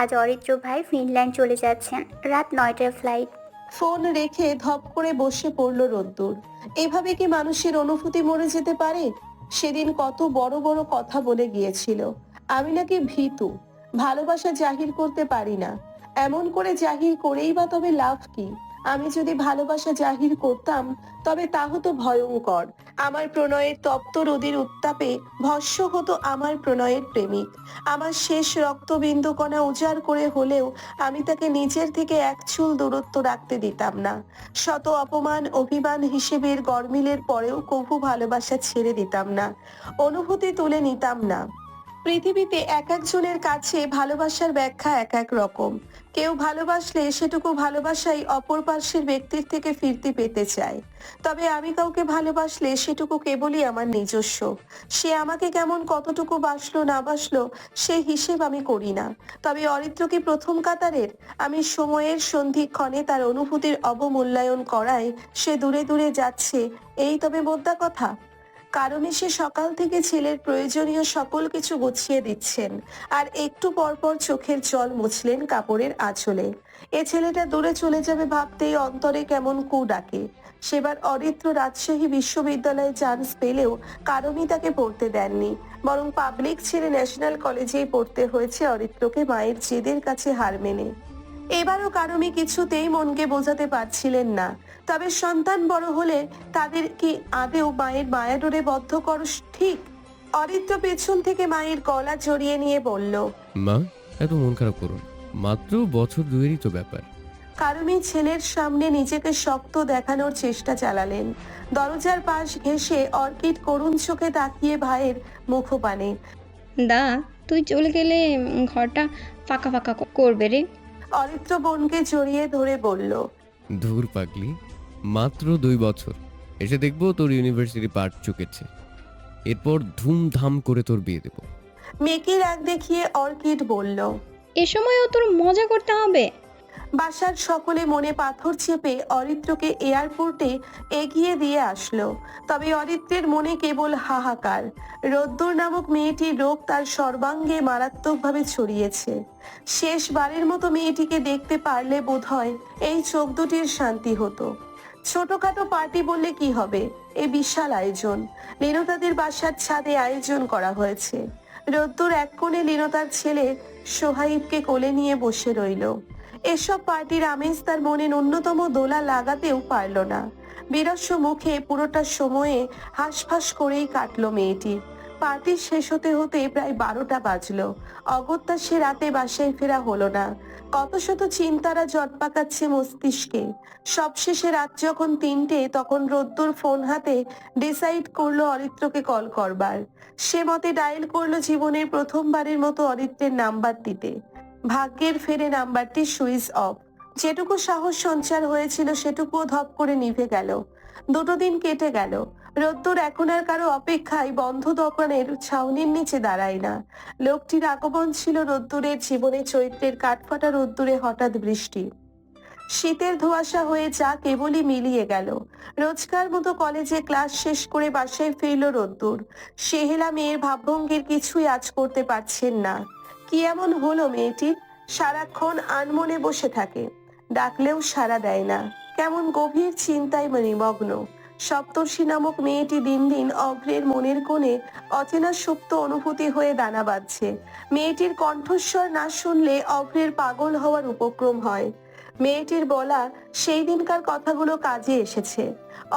আজ অরিত্র ভাই ফিনল্যান্ড চলে যাচ্ছেন, রাত 9টার ফ্লাইট। ফোন রেখে ধপ করে বসে পড়ল রোদ্দুর। এভাবে কি মানুষের অনুভূতি মরে যেতে পারে? সেদিন কত বড় বড় কথা বলে গিয়েছিল, আমি নাকি ভীতু, ভালোবাসা জাহির করতে পারি না। এমন করে জাহির করেই বা তবে লাভ কি? আমি যদি ভালোবাসা জাহির করতাম তবে তা হতো ভয়ঙ্কর। আমার প্রণয়ের তপ্ত রোদের উত্তাপে ভস্ম হতো আমার প্রণয়ের প্রেমিক। আমার শেষ রক্তবিন্দু কণা উজাড় করে হলেও আমি তাকে নিজের থেকে এক চুল দূরত্ব রাখতে দিতাম না। শত অপমান অভিমান হিসেবের গরমিলের পরেও কভু ভালোবাসা ছেড়ে দিতাম না, অনুভূতি তুলে নিতাম না। পৃথিবীতে এক একজনের কাছে ভালোবাসার ব্যাখ্যা এক এক রকম। কেউ ভালোবাসলে সেটুকু ভালোবাসাই অপর পার্শ্বের ব্যক্তির থেকে ফিরতি পেতে চায়। তবে আমি কাউকে ভালোবাসলে সেটুকু কেবলই আমার নিজস্ব। সে আমাকে কেমন কতটুকু বাসলো না বাসলো সে হিসেব আমি করি না। তবে অরিত্র কি প্রথম কাতারের? আমি সময়ের সন্ধিক্ষণে তার অনুভূতির অবমূল্যায়ন করায় সে দূরে দূরে যাচ্ছে, এই তবে মোদ্দা কথা। কারণ সে সকাল থেকে ছেলের প্রয়োজনীয় সকল কিছু গুছিয়ে দিচ্ছেন, আর একটু পরপর চোখের জল মুছলেন কাপড়ের আঁচলে। এ ছেলেটা দূরে চলে যাবে ভাবতেই অন্তরে কেমন কু ডাকে। সেবার অরিত্র রাজশাহী বিশ্ববিদ্যালয়ে চান্স পেলেও কারণই তাকে পড়তে দেননি, বরং পাবলিক ছেড়ে ন্যাশনাল কলেজেই পড়তে হয়েছে অরিত্রকে মায়ের জেদের কাছে হার মেনে। এবারও কারণে কিছুতেই মনকে বোঝাতে পারছিলেন না। তবে সন্তান বড় হলে তাদের কি আদেও মায়ের মায়াডোরে বদ্ধ করো ঠিক? অরিত্র পেছন থেকে মায়ের গলা জড়িয়ে নিয়ে বলল, মা, এত মন খারাপ করুন, মাত্র বছর দুয়েরই তো ব্যাপার। কারণই ছেলের সামনে নিজেকে শক্ত দেখানোর চেষ্টা চালালেন। দরজার পাশ ঘেঁষে অর্কিড করুণ চোখে তাকিয়ে ভাইয়ের মুখপানে। দা, তুই চলে গেলে ঘরটা ফাঁকা ফাঁকা করবে রে। অরিত্র বোনকে জড়িয়ে ধরে বলল, ধুর পাগলি, মাত্র 2 বছর, এসে দেখবো তোর ইউনিভার্সিটি পাঠ চুকেছে, এরপর ধুমধাম করে তোর বিয়ে দেবো। মেয়েকে রাগ দেখিয়ে অর্কিড বলল। এ সময়ও তোর মজা করতে হবে? বাসার সকলে মনে পাথর চেপে অরিত্রকে এয়ারপোর্টে এগিয়ে দিয়ে আসলো। তবে অরিত্রের মনে কেবল হাহাকার। রোদ্দুর নামক মেয়েটির রোগ তার সর্বাঙ্গে মারাত্মকভাবে ছড়িয়েছে। শেষবারের মতো মেয়েটিকে দেখতে পারলে বোধহয় এই চোখ দুটির শান্তি হতো। ছোটখাটো পার্টি বললে কি হবে, এ বিশাল আয়োজন। লীনতাদের বাসার ছাদে আয়োজন করা হয়েছে। রোদ্দুর এক কোণে লীনতার ছেলে সোহাইবকে কোলে নিয়ে বসে রইল। এসব পার্টির আমেজ তার মনে ন্যূনতম দোলা লাগাতেও পারল না। বিরস্ব মুখে পুরোটা সময়ে হাঁসফাঁস করেই কাটলো মেয়েটির। পার্টি শেষ হতে হতে প্রায় 12টা বাজলো। অগত্যা সে রাতে বাসায় ফেরা হলো না। কত শত চিন্তারা জট পাকাচ্ছে মস্তিষ্কে। সবশেষে রাত যখন 3টে, তখন রোদ্দুর ফোন হাতে ডিসাইড করলো অরিত্রকে কল করবার। সে মতে ডায়াল করলো জীবনের প্রথমবারের মতো অরিত্রের নাম্বার দিতে। ভাগ্যের ফেরে নাম্বারটি সুইচ অফ। যেটুকু সাহস সঞ্চার হয়েছিল সেটুকুও ধপ করে নিভে গেল। 2 দিন কেটে গেল। রোদ্দুর এখন আর কারো অপেক্ষায় বন্ধ দোকানের ছাউনির নিচে দাঁড়ায় না। লোকটির আগমন ছিল রোদ্দুরের জীবনে চৈত্রের কাঠফাটা রোদ্দুরে হঠাৎ বৃষ্টি। শীতের ধোঁয়াশা হয়ে যা কেবলই মিলিয়ে গেল। রোজকার মতো কলেজে ক্লাস শেষ করে বাসায় ফিরল রোদ্দুর। সেহেলা মেয়ের ভাবভঙ্গির কিছুই আজ করতে পারছেন না। কি এমন হলো মেয়েটির? সারাক্ষণ আনমনে বসে থাকে, ডাকলেও সাড়া দেয় না, কেমন গভীর চিন্তায় নিমগ্ন। সপ্তর্ষি নামক মেয়েটি দিন দিন অভ্রের মনের কোণে অচেনা সুপ্ত অনুভূতি হয়ে দানা বাঁধছে। মেয়েটির কণ্ঠস্বর না শুনলে অভ্রের পাগল হওয়ার উপক্রম হয়। মেয়েটির বলা সেই দিনকার কথাগুলো কাজে এসেছে।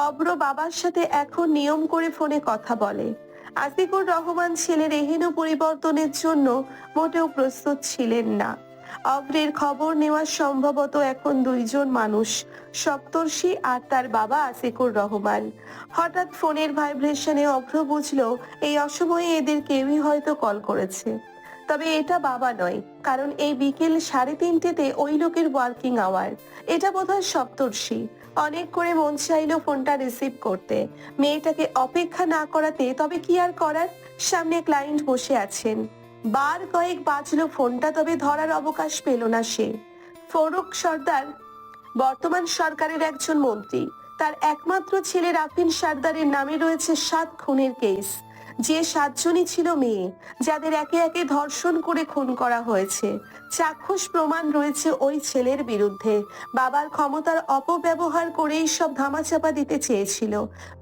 অভ্র বাবার সাথে এখন নিয়ম করে ফোনে কথা বলে। আসিকুর রহমান ছেলের এহেন পরিবর্তনের জন্য মোটেও প্রস্তুত ছিলেন না। অভ্রের খবর নেওয়া সম্ভবত এখন দুইজন মানুষ, সপ্তর্ষি আর তার বাবা আসিকুর রহমান। হঠাৎ ফোনের ভাইব্রেশনে অভ্র বুঝলো এই অসময়ে এদের কেউই হয়তো কল করেছে। তবে এটা বাবা নয়, কারণ এই বিকেল 3:30তে ওই লোকের ওয়ার্কিং আওয়ার। এটা বোধহয় সপ্তর্ষি। অনেক করে মন চাইলো ফোনটা রিসিভ করতে, মেয়েটাকে অপেক্ষা না করাতে। তবে কি আর করার, সামনে ক্লায়েন্ট বসে আছেন। বার কয়েক বাজলো ফোনটা, তবে ধরার অবকাশ পেল না সে। ফারুক সর্দার বর্তমান সরকারের একজন মন্ত্রী। তার একমাত্র ছেলে রাফিন সর্দারের নামে রয়েছে 7 খুনের কেস। যে 7 জনই ছিল মেয়ে, যাদের একে একে ধর্ষণ করে খুন করা হয়েছে। চাক্ষুষ প্রমাণ রয়েছে ওই ছেলের বিরুদ্ধে। বাবার ক্ষমতার অপব্যবহার করেই সব ধামাচাপা দিতে চেয়েছিল।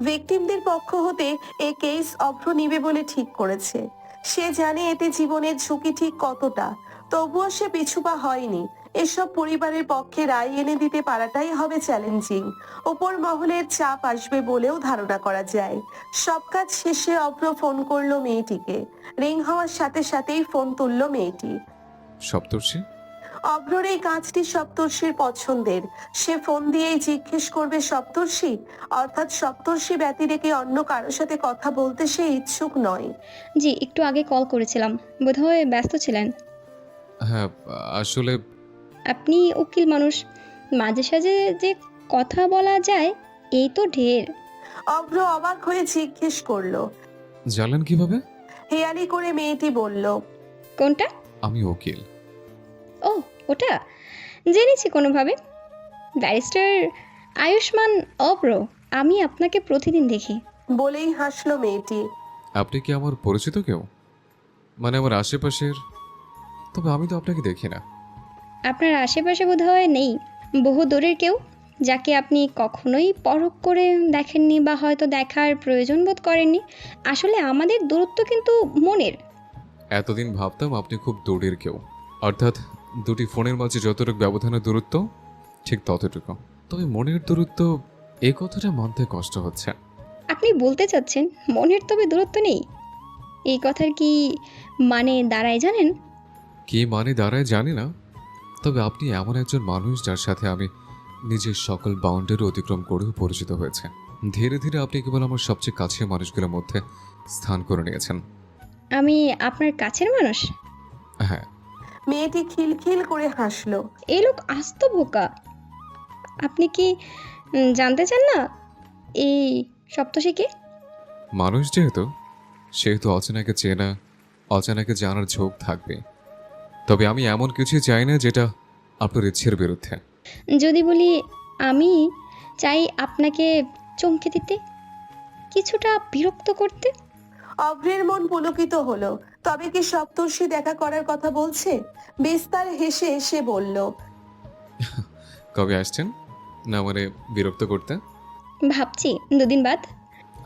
ভিকটিমদের পক্ষ হতে এই কেস অভ্র নিবে বলে ঠিক করেছে। সে জানে এতে জীবনের ঝুঁকি ঠিক কতটা, তবুও সে পিছুপা হয়নি। এসব পরিবারের পক্ষে রায় এনে দিতে পারাটাই হবে চ্যালেঞ্জিং। ওপর মহলের চাপ আসবে বলেও ধারণা করা যায়। সব কাজ শেষে অভ্র ফোন করলো মেয়েটিকে। রিং হওয়ার সাথে সাথেই ফোন তুললো মেয়েটি। সপ্তর্ষি? অভ্রর এই কাজটি সপ্তর্ষির পছন্দের। সে ফোন দিয়েই জিজ্ঞেস করবে সপ্তর্ষি, অর্থাৎ সপ্তর্ষি ব্যতি রেখে অন্য কারোর সাথে কথা বলতে সে ইচ্ছুক নয়। জি, একটু আগে কল করেছিলাম, বোধহয় ব্যস্ত ছিলেন। হ্যাঁ, আসলে আপনি উকিল মানুষ, মাঝে সাঝে যে কথা বলা যায় এই তো ঢের। অভ্র অবাক হয়ে জিজ্ঞেস করলো। জানলেন কিভাবে? হেয়ালি করে মেয়েটি বলল, কোনটা? আমি উকিল। ও, ওটা জেনেছি কোনোভাবে। ব্যারিস্টার আয়ুষ্মান অব্র, আমি আপনাকে প্রতিদিন দেখি। বলেই হাসলো মেয়েটি। আপনি কি আমার পরিচিত কেউ? মানে আমার আশেপাশের? তবে আমি তো আপনাকে দেখি না। আপনার আশেপাশে বোধহয় নেই বহু দূরের কেউ, যাকে আপনি কখনোই পরখ করে দেখেননি বা হয়তো দেখার প্রয়োজন বোধ করেননি। আসলে আমাদের দূরত্ব কিন্তু মনের। এতদিন ভাবতাম আপনি খুব দূরের কেউ, অর্থাৎ দুটি ফোনের মাঝে যতটুকু ব্যবধানের দূরত্ব ঠিক ততটুকু। তবে মনের দূরত্ব, এই কথাটা মানতে কষ্ট হচ্ছে। আপনি বলতে চাচ্ছেন মনের তবে দূরত্ব নেই? এই কথার কি মানে দাঁড়ায় জানেন? কি মানে দাঁড়ায় জানি না, তবে আপনি এমন একজন মানুষ যার সাথে আমি নিজের সকল বাউন্ডারি অতিক্রম করেও পরিচিত হয়েছে। ধীরে ধীরে আপনি কেবল আমার সবচেয়ে কাছের মানুষগুলোর মধ্যে স্থান করে নিয়েছেন। আমি আপনার কাছের মানুষ? হ্যাঁ। মেয়েটি খিলখিল করে হাসলো। এই লোক আস্ত বোকা। আপনি কি জানতে চান না এই সপ্তর্ষিকে? মানুষ যেহেতু, সেহেতু অচেনাকে চেনা, অচেনাকে জানার ঝোঁক থাকবে। তবে আমি এমন কিছু চাই না যেটা আপনার ইচ্ছের বিরুদ্ধে। যদি বলি আমি চাই আপনাকে চমকে দিতে, কিছুটা বিরক্ত করতে। অভ্রের মন পুলকিত হলো। তবে কি সপ্তর্ষি দেখা করার কথা বলছে? বিস্তার হেসে সে বলল, কবে আসছেন? না মানে বিরক্ত করতে? ভাবছি 2 দিন বাদ।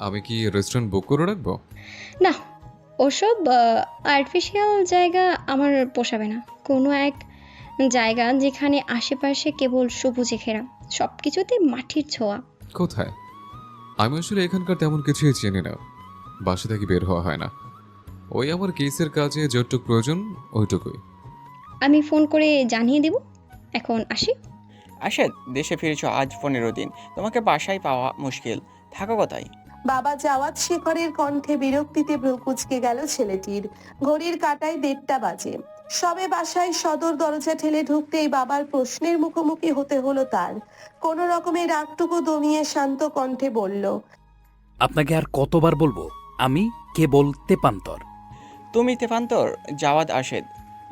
আমি কি রেস্টুরেন্ট বুক করে রাখবো? না, ওসব আর্টিফিশিয়াল জায়গা আমার পোষাবে না। কোনো এক জায়গা যেখানে আশেপাশে কেবল সবুজে ঘেরা, সব কিছুতে মাটির ছোঁয়া। কোথায়? আমি আসলে এখানকার তেমন কিছুই চিনি না, বাসা থেকে বের হওয়া হয় না। ওই আমার কেসের কাজে যতটুকু প্রয়োজন ওইটুকুই। আমি ফোন করে জানিয়ে দেব। এখন আসি। আশাদ, দেশে ফিরেছ আজ 15 দিন, তোমাকে বাসায় পাওয়া মুশকিল, থাকো কোথায়? বাবা জাওয়াদ শেখরের কণ্ঠে বিরক্তিতে ভ্রু কুঁচকে গেল ছেলেটির। ঘড়ির কাঁটায় 1:30 বাজে। সবে বাসায় সদর দরজা ঠেলে ঢুকতেই বাবার প্রশ্নের মুখোমুখি হতে হলো তার। কোনো রকমের রাগটুকু দমিয়ে শান্ত কণ্ঠে বলল, আপনাকে আর কতবার বলবো আমি কেবল তেপান্তর। তুমি তেপান্তর? জাওয়াদ আশেদ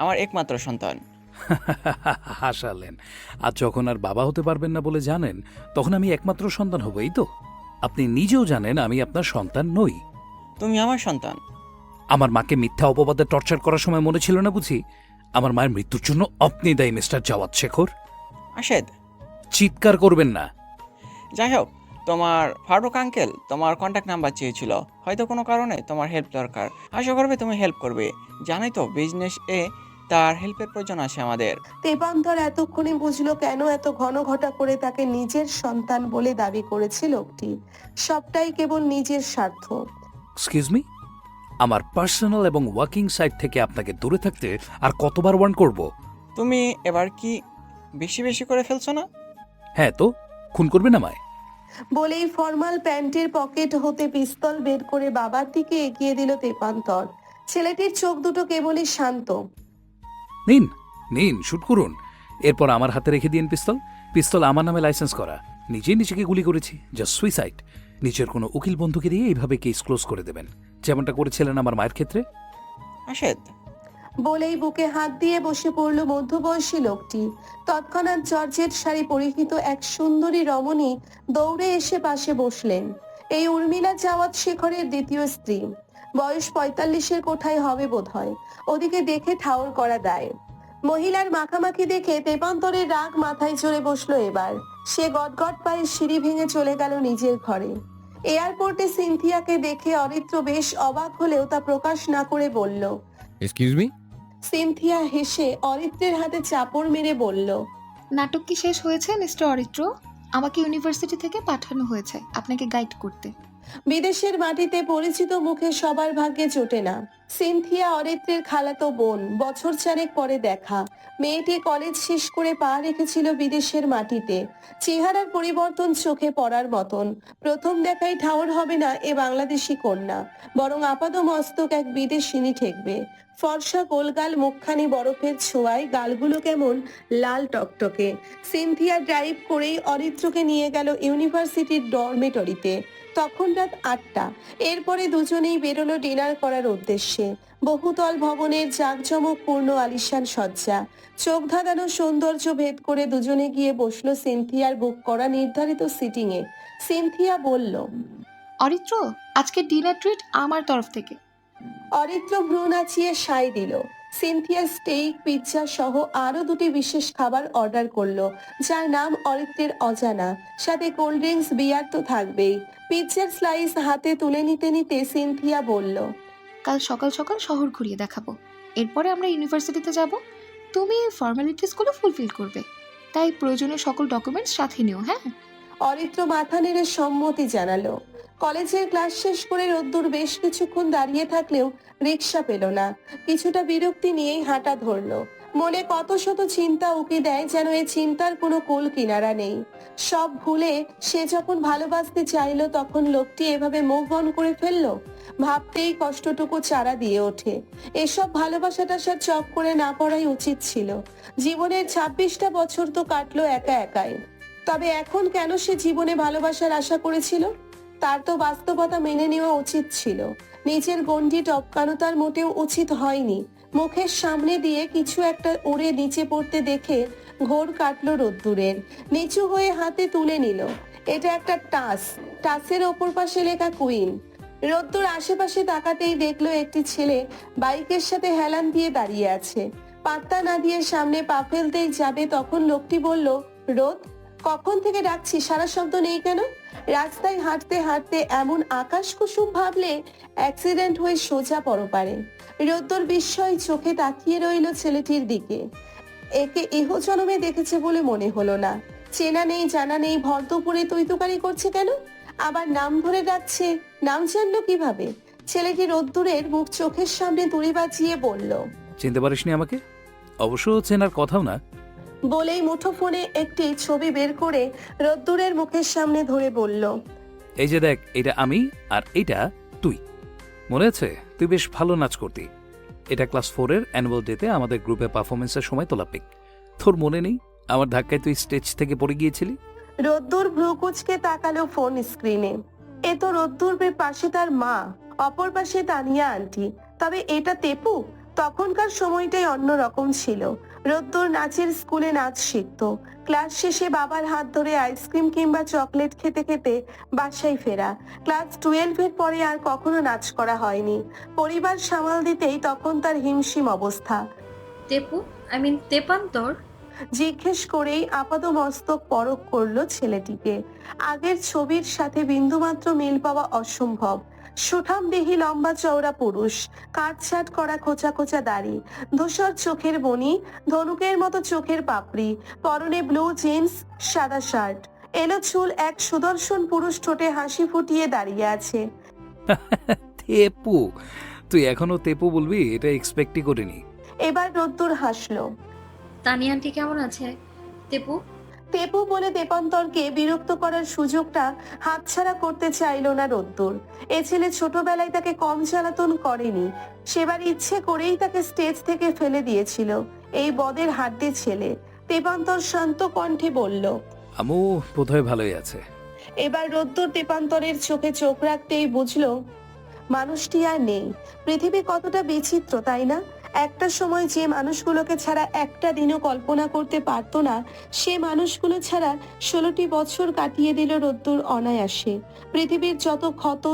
আমার একমাত্র সন্তান। হাসালেন। আর যখন আর বাবা হতে পারবেন না বলে জানেন, তখন আমি একমাত্র সন্তান হব, এই তো? আপনি নিজেও জানেন আমি আপনার সন্তান নই। তুমি আমার সন্তান। আমার মাকে মিথ্যা অপবাদে টর্চার করার সময় মনে ছিল না বুঝি? আমার মায়ের মৃত্যুর জন্য আপনি দায়ী মিস্টার জাওয়াদ শেখর। আশেদ, চিৎকার করবেন না। যাই হোক, তোমার ফারুক আঙ্কেল তোমার কন্ট্যাক্ট নাম্বার চেয়েছিল, হয়তো কোনো কারণে তোমার হেল্প দরকার। আশা করবে তুমি হেল্প করবে। জানাই তো বিজনেস এ তার হেল্পের প্রয়োজন আছে আমাদের। তেপান্তর এতক্ষণে বুঝলো কেন এত ঘন ঘটা করে তাকে নিজের সন্তান বলে দাবি করেছে লোকটি। সবটাই কেবল নিজের স্বার্থ। এক্সকিউজ মি, আমার পার্সোনাল এবং ওয়ার্কিং সাইট থেকে আপনাকে দূরে থাকতে আর কতবার ওয়ার্ন করব? তুমি এবার কি বেশি বেশি করে ফেলছো না? হ্যাঁ তো, খুন করবেন আমায়? বলেই ফর্মাল প্যান্টের পকেট হতে পিস্তল বের করে বাবার দিকে এগিয়ে দিল তেপান্তর। ছেলেটির চোখ দুটো কেবলই শান্ত। নিন নিন, শুট করুন। এরপর আমার হাতে রেখে দিন পিস্তল। পিস্তল আমার নামে লাইসেন্স করা। নিজেই নিজেকে গুলি করেছি, জাস্ট সুইসাইড। নিজের কোনো উকিল বন্ধুকে দিয়ে এইভাবে কেস ক্লোজ করে দেবেন, যেমনটা করেছিলেন আমার মায়ের ক্ষেত্রে। আশেদ, বলেই বুকে হাত দিয়ে বসে পড়ল মধ্যবয়সী লোকটি। তৎক্ষণাৎ জর্জেট শাড়ি পরিহিত এক সুন্দরী রমণী দৌড়ে এসে পাশে বসলেন। এই উর্মিলা জাওয়াত শেখরের দ্বিতীয় স্ত্রী। বয়স 45-এর কোঠায় হবে বোধহয়। ওদিকে দেখে ঠাউর করা দায়। মহিলার মাখামাখি দেখে তেপান্তরের রাগ মাথায় চড়ে বসলো এবার। সে গটগট পায়ে সিঁড়ি ভেঙে চলে গেল নিজের ঘরে। এয়ারপোর্টে সিনথিয়াকে দেখে অরিত্র বেশ অবাক হলেও তা প্রকাশ না করে বলল। Excuse me. সিনথিয়া হেসে অরিত্রের হাতে চাপড় মেরে বলল, নাটক কি শেষ হয়েছে মিস্টার অরিত্র? আমাকে ইউনিভার্সিটি থেকে পাঠানো হয়েছে আপনাকে গাইড করতে। বিদেশের মাটিতে পরিচিত মুখে সবার ভাগ্যে জোটে না। সিনথিয়া অরিত্রের খালাতো বোন, বছর চারেক পরে দেখা। মেয়েটি কলেজ শেষ করে পা রেখেছিল বিদেশের মাটিতে। চেহারার পরিবর্তন চোখে পড়ার মতন। প্রথম দেখাই ঠাউর হবে না এ বাংলাদেশি কন্যা, বরং আপাদমস্তক এক বিদেশিনী ঠেকবে। ফর্সা গোলগাল, মুখখানি বরফের ছোঁয়ায়, গালগুলো কেমন লাল টকটকে। সিনথিয়া ড্রাইভ করেই অরিত্রকে নিয়ে গেল ইউনিভার্সিটির ডরমেটরিতে। তখন রাত 8টা। এরপরে দুজনেই বেরোলো ডিনার করার উদ্দেশ্যে। বহুতল ভবনের জাঁকজমকপূর্ণ আলিশান সজ্জা, চোখ ধাঁধানো সৌন্দর্য ভেদ করে দুজনে গিয়ে বসলো সিনথিয়ার বুক করা নির্ধারিত সিটিং এ। সিনথিয়া বলল, অরিত্র, আজকে ডিনার ট্রিট আমার তরফ থেকে। অরিত্র ভ্রু নাচিয়ে সায় দিল। সিনথিয়া স্টেক, পিৎজা সহ আরো দুটি বিশেষ খাবার অর্ডার করলো, যার নাম অরিত্রের অজানা। সাথে কোল্ড ড্রিঙ্কস, বিয়ার তো থাকবেই। পিৎজার স্লাইস হাতে তুলে নিতে নিতে সিনথিয়া বলল, কাল সকাল সকাল শহর ঘুরিয়ে দেখাবো। এরপরে আমরা ইউনিভার্সিটিতে যাব। তুমি ফর্মালিটিসগুলো ফুলফিল করবে, তাই প্রয়োজনীয় সকল ডকুমেন্টস সাথে নিও। হ্যাঁ? অরিত্র মাথা নেড়ে সম্মতি জানালো। কলেজের ক্লাস শেষ করে রোদ্দুর বেশ কিছুক্ষণ দাঁড়িয়ে থাকলেও রিক্সা পেল না। কিছুটা বিরক্তি নিয়েই হাঁটা ধরলো। মনে কত শত চিন্তা উকি দেয়, যেন এই চিন্তার কোনো কুল কিনারা নেই। সব ভুলে সে যখন ভালোবাসতে চাইলো, তখন লোকটি এভাবে মুভ অন করে ফেললো। ভাবতেই কষ্টটুকু চারা দিয়ে ওঠে। এসব ভালোবাসা টাসার চক করে না পড়াই উচিত ছিল। জীবনের 26টা বছর তো কাটলো একা একাই। তবে এখন কেন সে জীবনে ভালোবাসার আশা করেছিল? তার তো বাস্তবতা মেনে নেওয়া উচিত ছিল। নিজের গণ্ডি টপকানো তার মোটেও উচিত হয়নি। মুখের সামনে দিয়ে কিছু একটা উড়ে নিচে পড়তে দেখে ঘোর কাটলো রোদ্দুরের। নিচু হয়ে হাতে তুলে নিল। এটা একটা টাস। টাসের ওপর পাশে লেখা কুইন। রোদ্দুর আশেপাশে তাকাতেই দেখলো একটি ছেলে বাইকের সাথে হেলান দিয়ে দাঁড়িয়ে আছে। পাত্তা না দিয়ে সামনে পা ফেলতেই যাবে, তখন লোকটি বলল, রোদ, কখন থেকে ডাকছি, সারা শব্দ নেই কেন? রাস্তায় হাঁটতে হাঁটতে এমন আকাশ কুসুম ভাবলে অ্যাক্সিডেন্ট হয়ে সোজা পরপারে। রোদ্দুর বিস্ময় চোখে তাকিয়ে রইল ছেলেটির দিকে। একে ইহজনমে দেখেছে বলে মনে হলো না। চেনা নেই, জানা নেই, ভর দুপুরে তুইতুকারি করছে কেন? আবার নাম ধরে ডাকছে। নাম জানলো কিভাবে? ছেলেটি রোদ্দুরের মুখ চোখের সামনে তুড়ি বাজিয়ে বলল, চিনতে পারিসনি আমাকে? অবশ্য চেনার কথাও না। বলেই মুঠোফোনে একটি ছবি বের করে রোদ্দুরের মুখের সামনে ধরে বলল, এই যে দেখ, এটা আমি আর এইটা তুই। মনে আছে তুই বেশ ভালো নাচ করতি? এটা ক্লাস 4-এর অ্যানুয়াল ডেতে আমাদের গ্রুপে পারফরমেন্সের সময় তোলা পিক। তোর মনে নেই আমার ধাক্কায় তুই স্টেজ থেকে পড়ে গিয়েছিলি? রোদ্দুর ভ্রু কুচকে তাকালো ফোন স্ক্রিনে। এ তো রোদ্দুরের পাশে তার মা, অপর পাশে তানিয়া আন্টি। তবে এটা তেপু? তখনকার সময়টাই অন্যরকম ছিল। রোদ্দুর নাচের স্কুলে নাচ শিখতো। ক্লাস শেষে বাবার হাত ধরে আইসক্রিম কিংবা চকলেট খেতে খেতে বাসায় ফেরা। ক্লাস 12-এর পরে আর কখনো নাচ করা হয়নি। পরিবার সামাল দিতেই তখন তার হিমশিম অবস্থা। তেপু, তেপান্তর? জিজ্ঞেস করেই আপাদমস্তক পরখ করলো ছেলেটিকে। আগের ছবির সাথে বিন্দুমাত্র মিল পাওয়া অসম্ভব। সুঠাম দেহি, লম্বা চওড়া পুরুষ, কাটছাট করা খোঁচা খোঁচা দাড়ি, ধূসর চোখের বনি, ধনুকের মতো চোখের পাপড়ি, পরনে ব্লু জিন্স, সাদা শার্ট। এলো চুল, এক সুদর্শন পুরুষ ঠোঁটে হাসি ফুটিয়ে দাঁড়িয়ে আছে। তেপু? তুই এখনো তেপু বলবি? এটা এক্সপেক্টই করিনি। এবার রোদ্দুর হাসলো। তানিয়া আন্টি কেমন আছে? তেপু? তেপু বলে তেপান্তরকে বিরক্ত করার সুযোগটা হাতছাড়া করতে চাইলো না রোদ্দুর। এ ছেলে ছোটবেলায় তাকে কম জ্বালাতন করেনি, সেবার ইচ্ছে করেই তাকে স্টেজ থেকে ফেলে দিয়েছিল এই বদের হাড্ডি ছেলে। তেপান্তর শান্ত কণ্ঠে বলল। আমু বোধহয় ভালোই আছে। এবার রোদ্দুর তেপান্তরের চোখে চোখ রাখতেই বুঝলো মানুষটি আর নেই। পৃথিবী কতটা বিচিত্র, তাই না? একটা সময় যে মানুষগুলোকে ছাড়া একটা দিনও কল্পনা করতে পারতো না, সে মানুষগুলো ছাড়া 16টি বছর কাটিয়ে দিল রোদ্দুর অনায়াসে। পৃথিবীর যত ক্ষত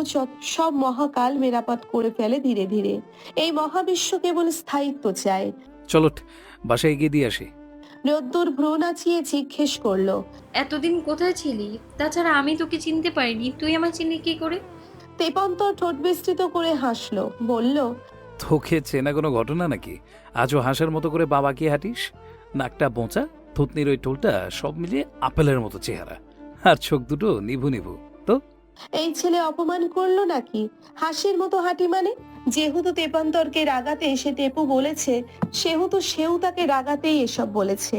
সব মহাকাল মেরামত করে ফেলে ধীরে ধীরে। এই মহাবিশ্ব কেবল স্থায়িত্ব চায়। চলো বাসায় গিয়ে দিয়ে আসি। রোদ্দুর ভ্রু নাচিয়ে জিজ্ঞেস করলো। এতদিন কোথায় ছিলি? তাছাড়া আমি তোকে চিনতে পারিনি, তুই আমার চিনলি কি করে? তেপান্তর ঠোঁট বিস্তৃত করে হাসলো, বলল। তোকে চেনা কোনো ঘটনা নাকি? আজও হাঁসের মতো করে বাবাকে হাঁটিস, নাকটা বোঁচা, থুতনির ওই টোলটা, সব মিলিয়ে আপেলের মতো চেহারা, আর চোখ দুটো নিভু নিভু। তো এই ছেলে অপমান করলো নাকি? হাসির মতো হাঁটি মানে? যেহেতু তেপান্তরকে রাগাতে এসে তেপু বলেছে, সেহেতু সেও তাকে রাগাতেই এসব বলেছে।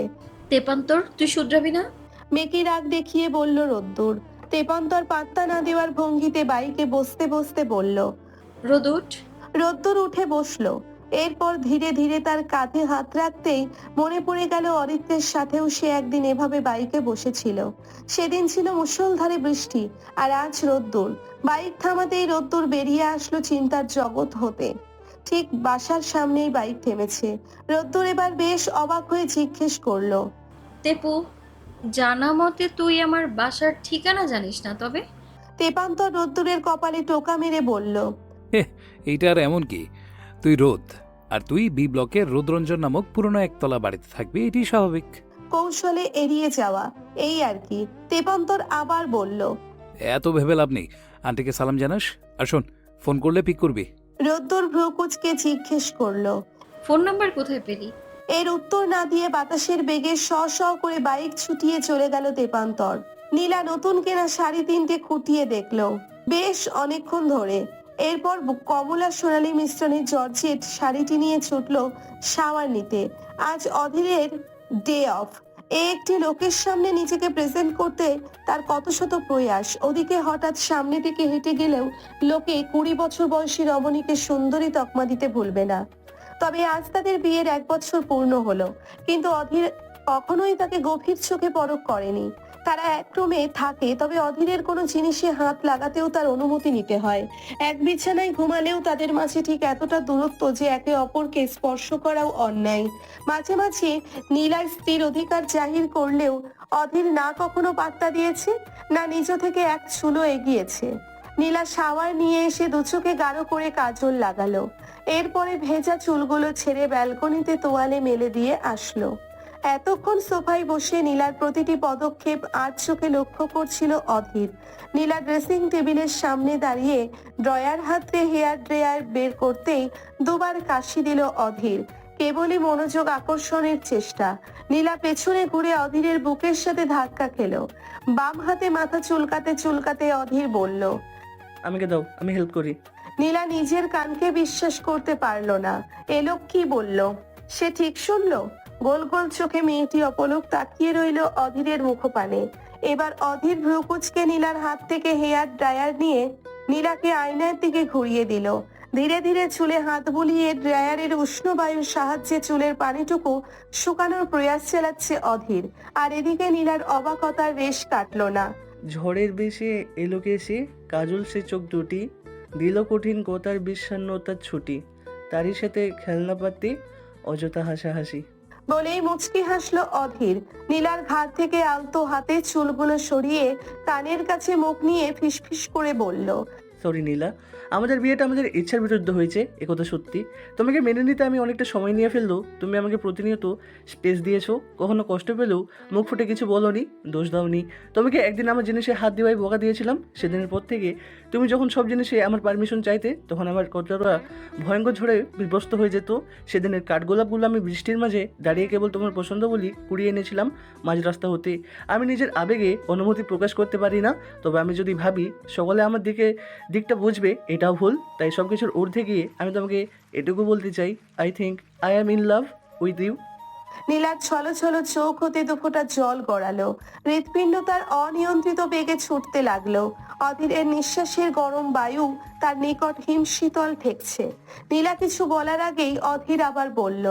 তেপান্তর, তুই শুধরাবি না? মেকি রাগ দেখিয়ে বলল রোদ্দুর। তেপান্তর পাত্তা না দেওয়ার ভঙ্গিতে বাইকে বসতে বসতে বলল। রোদ উঠ। রোদ্দুর উঠে বসলো। এরপর ধীরে ধীরে তার কাঁধে হাত রাখতেই মনে পড়ে গেল অরিত্রের সাথেও সে একদিন এভাবে বাইকে বসেছিল। সেদিন ছিল মুষলধারে বৃষ্টি, আর আজ রোদ্দুর। বাইক থামাতেই রোদ্দুর বেরিয়ে আসলো চিন্তার জগৎ হতে। ঠিক বাসার সামনেই বাইক থেমেছে। রোদ্দুর এবার বেশ অবাক হয়ে জিজ্ঞেস করলো। তেপু, জানা মতে তুই আমার বাসার ঠিকানা জানিস না তবে? তেপান্তর রোদ্দুরের কপালে টোকা মেরে বলল। এইটা আর এমন কি, তুই রোদ, আর তুই বি ব্লকের রোদরঞ্জন নামক পুরনো একতলা বাড়িতে থাকবি, এটি স্বাভাবিক। কৌশলে এড়িয়ে যাওয়া, এই আর কি। তেপান্তর আবার বলল। এত ভেবে লাভ নেই, আন্টিকে সালাম জানাস, আর শোন, ফোন করলে পিক করবি। রোদ্দুর ভ্রুকুচকে জিজ্ঞেস করলো। ফোন নাম্বার কোথায় পেলি? এর উত্তর না দিয়ে বাতাসের বেগে শ শ করে বাইক ছুটিয়ে চলে গেল তেপান্তর। নীলা নতুন কেনা শাড়ি 3টে খুঁটিয়ে দেখলো বেশ অনেকক্ষণ ধরে। এরপর কমলা সোনালী মিশ্রণের জর্জেট শাড়িটি নিয়ে ছুটলো শাওয়ার নিতে। আজ অধীরের ডে অফ। একটি লোকের সামনে নিজেকে প্রেজেন্ট করতে তার কত শত প্রয়াস। ওদিকে হঠাৎ সামনে থেকে হেঁটে গেলেও লোকে 20 বছর বয়সী রমণীকে সুন্দরী তকমা দিতে ভুলবে না। তবে আজ তাদের বিয়ের 1 বছর পূর্ণ হলো, কিন্তু অধীর কখনোই তাকে গভীর চোখে পরখ করেনি। তারা এক রুমে থাকে, তবে অধীরের কোনো জিনিসে হাত লাগাতেও তার অনুমতি নিতে হয়। এক বিছানায় ঘুমালেও তাদের মাঝে ঠিক এতটা দূরত্ব যে একে অপরকে স্পর্শ করাও অন্যায়। মাঝে মাঝে নীলার স্ত্রীর অধিকার জাহির করলেও অধীর না কখনো পাত্তা দিয়েছে, না নিজ থেকে এক চুলো এগিয়েছে। নীলা শাওয়ার নিয়ে এসে দুচোখে গাঢ় করে কাজল লাগালো। এরপরে ভেজা চুলগুলো ছেড়ে ব্যালকনিতে তোয়ালে মেলে দিয়ে আসলো। এতক্ষণ সোফায় বসে নীলার প্রতিটি পদক্ষেপ আজ চোখে লক্ষ্য করছিল অধীর। নীলা ড্রেসিং টেবিলের সামনে দাঁড়িয়ে ড্রয়ার হাতে হেয়ার ড্রায়ার বের করতেই দুবার কাশি দিল অধীর। কেবলই মনোযোগ আকর্ষণের চেষ্টা। নীলা পেছনে ঘুরে অধীরের বুকের সাথে ধাক্কা খেলো। বাম হাতে মাথা চুলকাতে চুলকাতে অধীর বলল। আমাকে দাও, আমি হেল্প করি। নীলা নিজের কানকে বিশ্বাস করতে পারলো না। এ লোক কি বলল? সে ঠিক শুনলো? গোল গোল চোখে মেয়েটি অপলক তাকিয়ে রইল অধীরের মুখপানে। এবার অধীর ভ্রুকুচকে নীলার হাত থেকে হেয়ার ড্রায়ার নিয়ে নীলাকে আয়নার দিকে ঘুরিয়ে দিল। ধীরে ধীরে চুলে হাত বুলিয়ে ড্রায়ারের উষ্ণ বায়ুর সাহায্যে চুলের পানিটুকু শুকানোর প্রয়াস চালাচ্ছে অধীর। আর এদিকে নীলার অবাকতার রেশ কাটলো না। ঝড়ের বেশে এলো কেসে কাজল সে চোখ দুটি, দিল কঠিন কথার বিষণ্ণতার ছুটি, তারই সাথে খেলনা পাতি অযথা হাসাহাসি। বলেই মুচকি হাসলো অধীর। নীলার ঘাড় থেকে আলতো হাতে চুলগুলো সরিয়ে কানের কাছে মুখ নিয়ে ফিসফিস করে বলল। সরি নীলা, আমাদের বিয়েটা আমাদের ইচ্ছার বিরুদ্ধে হয়েছে, একথা সত্যি। তোমাকে মেনে নিতে আমি অনেকটা সময় নিয়ে ফেললেও তুমি আমাকে প্রতিনিয়ত স্পেস দিয়েছো। কখনো কষ্ট পেলেও মুখ ফুটে কিছু বলোনি, দোষ দাওনি। তোমাকে একদিন আমার জিনিসে হাত দেওয়াই বোকা দিয়েছিলাম। সেদিনের পর থেকে তুমি যখন সব জিনিসে আমার পারমিশন চাইতে, তখন আমার কতটা ভয়ঙ্কর ঝড়ে বিভস্ত হয়ে যেত। সেদিনের কাঠগোলাপগুলো আমি বৃষ্টির মাঝে দাঁড়িয়ে কেবল তোমার পছন্দ বলি কুড়িয়ে এনেছিলাম মাঝ রাস্তা হতে। আমি নিজের আবেগে অনুমতি প্রকাশ করতে পারি না, তবে আমি যদি ভাবি সকলে আমার দিকটা বুঝবে, এটাও ভুল। তাই সব কিছুর ঊর্ধ্বে গিয়ে আমি তোমাকে এটুকু বলতে চাই, I think I am in love with you. নীলার ছলো চোখ হতে দুফোঁটা জল গড়ালো। হৃৎপিণ্ড তার অনিয়ন্ত্রিত বেগে ছুটতে লাগলো। অধীরের নিঃশ্বাসের গরম বায়ু তার নিকট হিমশীতল ঠেকছে। নীলা কিছু বলার আগেই অধীর আবার বলল,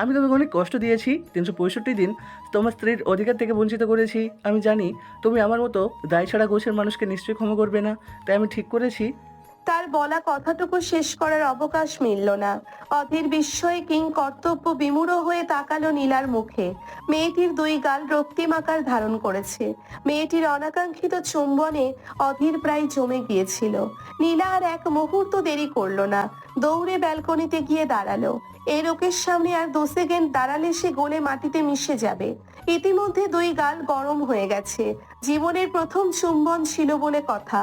আমি তোমাকে অনেক কষ্ট দিয়েছি, 365 দিন তোমার স্ত্রীর অধিকার থেকে বঞ্চিত করেছি। আমি জানি তুমি আমার মতো দায় ছাড়া গোছের মানুষকে নিশ্চয়ই ক্ষমা করবে না, তাই আমি ঠিক করেছি। তার বলা কথাটুকু শেষ করার অবকাশ মিলল না। অধীর বিস্ময়ে কিং কর্তব্য বিমূঢ় হয়ে তাকালো নীলার মুখে। মেয়েটির 2 গাল রক্তিম আকার ধারণ করেছে। মেয়েটির অনাকাঙ্ক্ষিত চুম্বনে অধীর প্রায় জমে গিয়েছিল। নীলা আর এক মুহূর্ত দেরি করলো না, দৌড়ে ব্যালকনিতে গিয়ে দাঁড়ালো। এই লোকের সামনে আর 2 সেকেন্ড দাঁড়ালে সে গলে মাটিতে মিশে যাবে। ইতিমধ্যে 2 গাল গরম হয়ে গেছে। জীবনের প্রথম চুম্বন ছিল বলে কথা।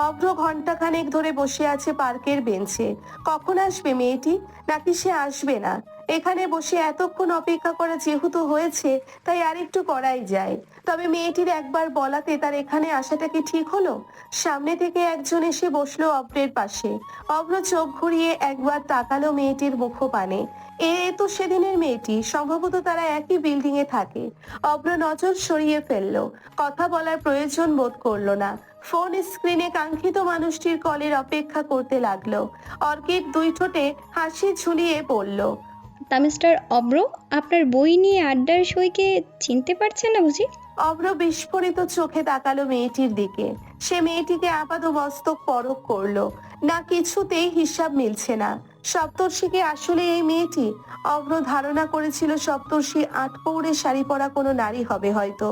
অভ্র ঘন্টাখানেক ধরে বসে আছে পার্কের বেঞ্চে। কখন আসবে মেয়েটি, নাকি সে আসবে না? এখানে বসে এতক্ষণ অপেক্ষা করা যেহেতু হয়েছে, তাই আরেকটু করাই যায়। তবে মেয়েটির একবার বলাতে তার এখানে আসাটা কি ঠিক হলো? সামনে থেকে একজন এসে বসলো অভ্রের পাশে। অভ্র চোখ ঘুরিয়ে একবার তাকালো মেয়েটির মুখপানে। এ তো সেদিনের মেয়েটি, সম্ভবত তারা একই বিল্ডিং এ থাকে। অভ্র নজর সরিয়ে ফেললো, কথা বলার প্রয়োজন বোধ করলো না। ফোন স্ক্রিনে কাঙ্ক্ষিত মানুষটির কলের অপেক্ষা করতে লাগলো। অর্কিড 2 ঠোঁটে হাসি ঝুলিয়ে বলল, তা মিস্টার অব্র, আপনার বই নিয়ে আড্ডার সইকে চিনতে পারছেন না বুঝি? অভ্র বিস্ফোরিত চোখে তাকালো মেয়েটির দিকে। সে মেয়েটিকে আপাদমস্তক পরখ করলো। না, কিছুতেই হিসাব মিলছে না। সপ্তর্ষিকে আসলে এই মেয়েটি? অভ্র ধারণা করেছিল সপ্তর্ষি 8 পৌরে শাড়ি পরা কোনো নারী হবে হয়তো,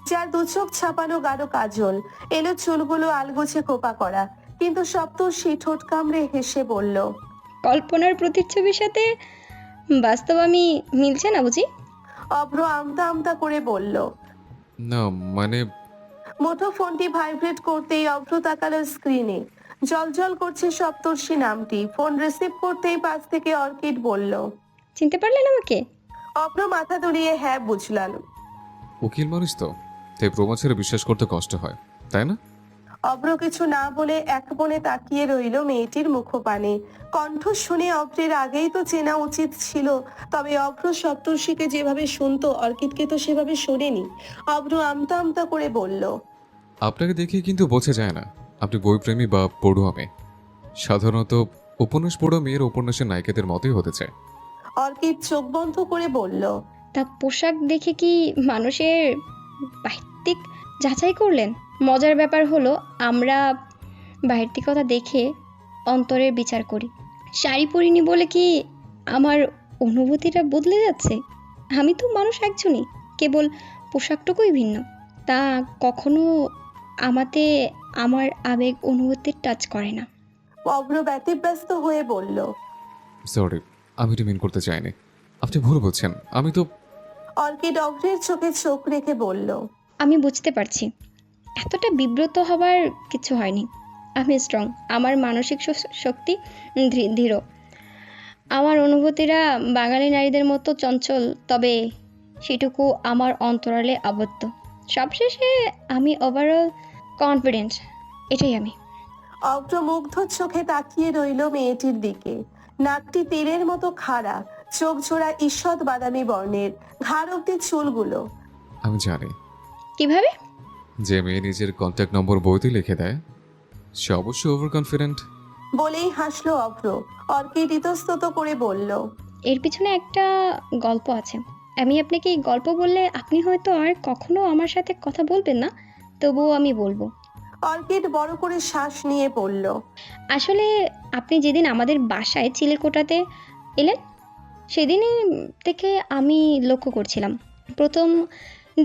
যার 2 চোখ ছাপানো গাঢ় কাজল, এলো চুলগুলো আলগোছে খোপা করা। কিন্তু সপ্তর্ষি ঠোঁট কামড়ে হেসে বলল, কল্পনার প্রতিচ্ছবির সাথে বাস্তব আমি মিলছে না বুঝি? অভ্র আমতা আমতা করে বলল। না মানে মুঠো ফোনটি ভাইব্রেট করতেই অভ্র তাকালো স্ক্রিনে। জলজল করছে সপ্তর্ষি নামটি। ফোন রিসিভ করতেই পাশ থেকে অর্কিড বলল, চিনতে পারলেন আমাকে? অভ্র মাথা দুলিয়ে হ্যাঁ বুঝলাম। উকিল মানুষ তো, তাই প্রমাণ ছেড়ে বিশ্বাস করতে কষ্ট হয়, তাই না? অভ্র কিছু না বলে এক মনে তাকিয়ে রইল মেয়েটির মুখপানে। কণ্ঠ শুনে অভ্রের আগেই তো চেনা উচিত ছিল, তবে অভ্র সপ্তর্ষিকে যেভাবে শুনতো অর্কিডকে তো সেভাবে শোনেনি। অভ্র আমতা আমতা করে বলল, আপনাকে দেখে কিন্তু বোঝা যায় না আপনি বইপ্রেমী বা পড়ুয়া মেয়ে। সাধারণত উপন্যাস পড়ুয়া মেয়ের উপন্যাসের নায়িকাদের মতোই হতে চায়। অর্কিড চোখ বন্ধ করে বলল, তা পোশাক দেখে কি মানুষের বাহ্যিক যাচাই করলেন? মজার ব্যাপার হলো আমরা বাহ্যিকতা দেখে অন্তরের বিচার করি। শাড়ি পরিনি বলে কি আমার অনুভূতিটা বদলে যাচ্ছে? আমি তো মানুষ একজনই, কেবল পোশাকটুকুই ভিন্ন। তা কখনো আমাতে আমার আবেগ অনুভূতির টাচ করে না। অভ্র ব্যতিব্যস্ত হয়ে বলল, সরি, আমি এটা মিন করতে চাইনি, আপনি ভুল বলছেন। আমি তো অর্কিড অভ্রের চোখে চোখ রেখে বলল, আমি বুঝতে পারছি, এতটা বিব্রত হবার কিছু হয়নি। আমি স্ট্রং, আমার মানসিক শক্তি দৃঢ়, আমার অনুভূতিরা বাঙালি নারীদের মতো চঞ্চল, তবে সেটুকু আমার অন্তরালে আবদ্ধ। সবশেষে আমি ওভারঅল কনফিডেন্ট, এটাই আমি। অভ্র মুগ্ধ চোখে তাকিয়ে রইল মেয়েটির দিকে। নাকটি তীরের মতো খাড়া, চোখ জোড়া ঈষৎ বাদামি বর্ণের, ঘাড় অব্দি চুলগুলো। আমি জানি কিভাবে? যে মেয়ে নিজের কন্ট্যাক্ট নম্বর বইতে লিখে দেয় সে অবশ্যই ওভার কনফিডেন্ট। বলেই হাসলো অভ্র। অর্কিড ইতস্তত করে বলল, এর পিছনে একটা গল্প আছে। আমি আপনাকে এই গল্প বললে আপনি হয়তো আর কখনো আমার সাথে কথা বলবেন না, তবুও আমি বলবো। অর্কিড বড় করে শ্বাস নিয়ে বলল, আসলে আপনি যেদিন আমাদের বাসায় চিলেকোঠাতে এলেন, সেদিনই থেকে আমি লক্ষ্য করছিলাম। প্রথম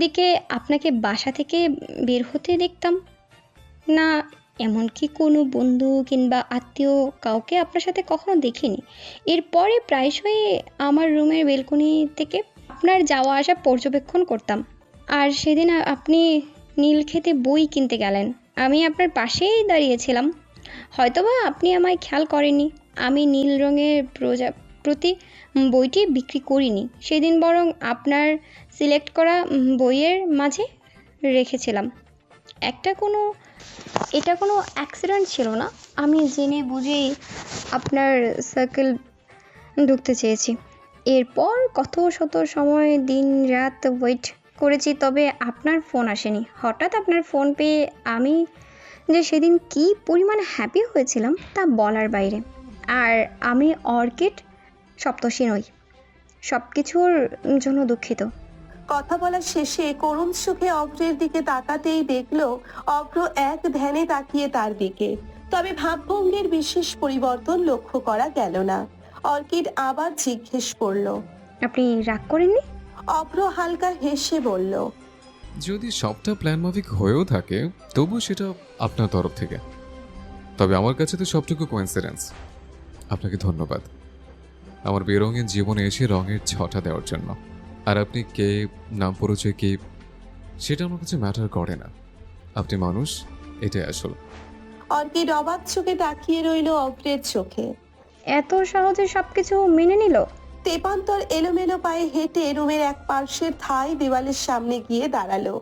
দিকে আপনাকে বাসা থেকে বের হতে দেখতাম না, এমনকি কোনো বন্ধু কিংবা আত্মীয় কাউকে আপনার সাথে কখনো দেখিনি। এরপরে প্রায়শই আমার রুমের বেলকনি থেকে আপনার যাওয়া আসা পর্যবেক্ষণ করতাম। আর সেদিন আপনি নীলক্ষেতে বই কিনতে গেলেন, আমি আপনার পাশেই দাঁড়িয়েছিলাম। হয়তোবা আপনি আমায় খেয়াল করেননি, আমি নীল রঙের প্রতি বইটি বিক্রি করিনি। সেদিন বরং আপনার সিলেক্ট করা বইয়ের মাঝে রেখেছিলাম। এটা কোনো অ্যাক্সিডেন্ট ছিল না, আমি জেনে বুঝেই আপনার সার্কেল ঢুকতে চেয়েছি। এরপর কত শত সময় দিন রাত ওয়েট করেছি, তবে আপনার ফোন আসেনি। হঠাৎ আপনার ফোন পেয়ে আমি যে সেদিন কী পরিমাণ হ্যাপি হয়েছিলাম তা বলার বাইরে। আর আমি অর্কিড সপ্তর্ষি নই, সব কিছুর জন্য দুঃখিত। কথা বলার শেষে করুণ চোখে অভ্রের দিকে তাকাতেই দেখলো অভ্র এক ধ্যানে তাকিয়ে তার দিকে, তবে ভাবভঙ্গির বিশেষ পরিবর্তন লক্ষ্য করা গেল না। অর্কিড আবার জিজ্ঞেস করলো, আপনি রাগ করেননি? অভ্র হালকা হেসে বলল, যদি সবটা প্ল্যান মাফিক হয়েও থাকে তবু সেটা আপনার তরফ থেকে, তবে আমার কাছে তো সবটুকু কোইন্সিডেন্স। আপনাকে ধন্যবাদ আমার বেরঙের জীবনে এসে রঙের ছটা দেওয়ার জন্য। আর আপনি কে, নাম পরিচয় কে, সেটা আমার কাছে ম্যাটার করে না। আপনি মানুষ, এটাই আসল। অর্কিড অবাক চোখে তাকিয়ে রইল অভ্রের চোখে। এত সহজে সবকিছু মেনে নিল? তেপান্তর এলোমেলো পায়ে হেঁটে রুমের এক পার্শ্বের থাই দেওয়ালের সামনে গিয়ে দাঁড়ালো।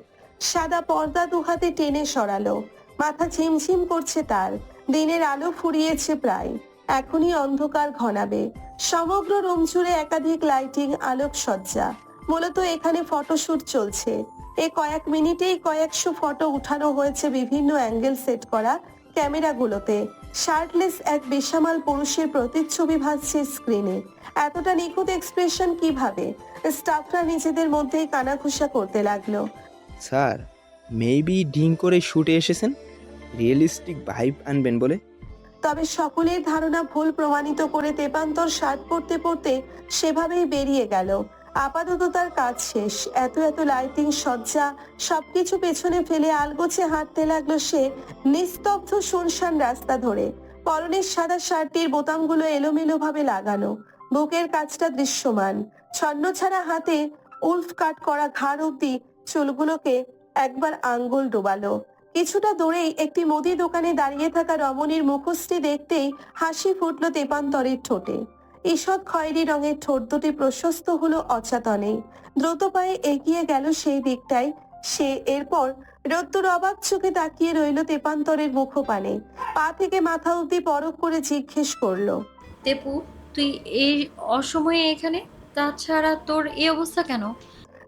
সাদা পর্দা দুহাতে টেনে সরালো। মাথা ঝিমঝিম করছে তার। দিনের আলো ফুরিয়েছে প্রায়, এখনই অন্ধকার ঘনাবে। সমগ্র রুম জুড়ে একাধিক লাইটিং, আলোকসজ্জা। মূলত এখানে ফটোশুট চলছে। এই কয়েক মিনিটেই কয়েকশো ফটো উঠানো হয়েছে বিভিন্ন অ্যাঙ্গেল সেট করা ক্যামেরাগুলোতে। শার্টলেস এক বেসামাল পুরুষের প্রতিচ্ছবি ভাসছে স্ক্রিনে। এতটা নিখুঁত এক্সপ্রেশন কিভাবে? স্টাফরা নিজেদের মধ্যেই কানাঘুষা করতে লাগলো। স্যার, মেবি ড্রিঙ্ক করে শুটে এসেছেন, রিয়েলিস্টিক ভাইব আনবেন বলে। তবে সকলের ধারণা ভুল প্রমাণিত করে তেপান্তর শার্ট পরতে পরতে সেভাবেই বেরিয়ে গেল। আপাতত তার কাজ শেষ। এত এত লাইটিং, সজ্জা, সবকিছু পেছনে ফেলে আলগোছে হাঁটতে লাগলো সে নিস্তব্ধ শুনশান রাস্তা ধরে। পরনের সাদা শার্টটির বোতামগুলো এলোমেলো ভাবে লাগানো, বুকের কাজটা দৃশ্যমান। ছন্ন ছাড়া হাতে উলফ কাট করা ঘাড় অব্দি চুলগুলোকে একবার আঙ্গুল ডোবালো। কিছুটা দূরেই একটি মুদি দোকানে দাঁড়িয়ে থাকা রমণীর মুখশ্রী দেখতেই হাসি ফুটলো তেপান্তরের ঠোঁটে। ঈষৎ খয়েরি রঙের ঠোঁট দুটি প্রশস্ত হলো অচাতনে। দ্রুত পায়ে এগিয়ে গেল সেই দিকটায় সে। এরপর রোদ্দুর অবাক চোখে তাকিয়ে রইল তেপান্তরের মুখপানে। পা থেকে মাথা অব্দি পরখ করে জিজ্ঞেস করলো, তেপু, তুই এই অসময়ে এখানে? তাছাড়া তোর এই অবস্থা কেন?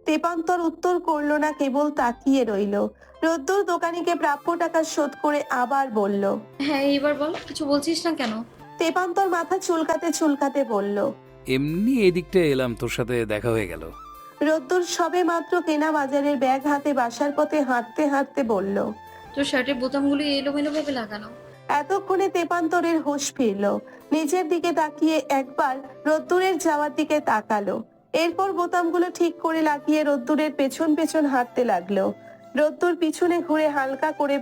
তেপান্তর উত্তর করলো না, কেবল তাকিয়ে রইল। রোদ্দুর দোকানিকে প্রাপ্য টাকা শোধ করে আবার বলল, হ্যাঁ এইবার বল, কিছু বলছিস না কেন? তেপান্তর মাথা চুলকাতে চুলকাতে বলল, এমনি এদিকটা এলাম, তোর সাথে দেখা হয়ে গেল। রোদ্দুর সবে মাত্র কেনা বাজারের ব্যাগ হাতে বাসার পথে হাঁটতে হাঁটতে বলল, তোর শার্টের বোতামগুলো এলোমেলো ভাবে লাগানো। এতক্ষণে তেপান্তরের হুঁশ ফিরল। নিজের দিকে তাকিয়ে একবার রোদ্দুরের যাওয়ার দিকে তাকালো। এরপর বোতামগুলো ঠিক করে লাগিয়ে রোদ্দুরের পেছন পেছন হাঁটতে লাগলো। রোদ্দুর পিছনে ঘুরে হালকা করে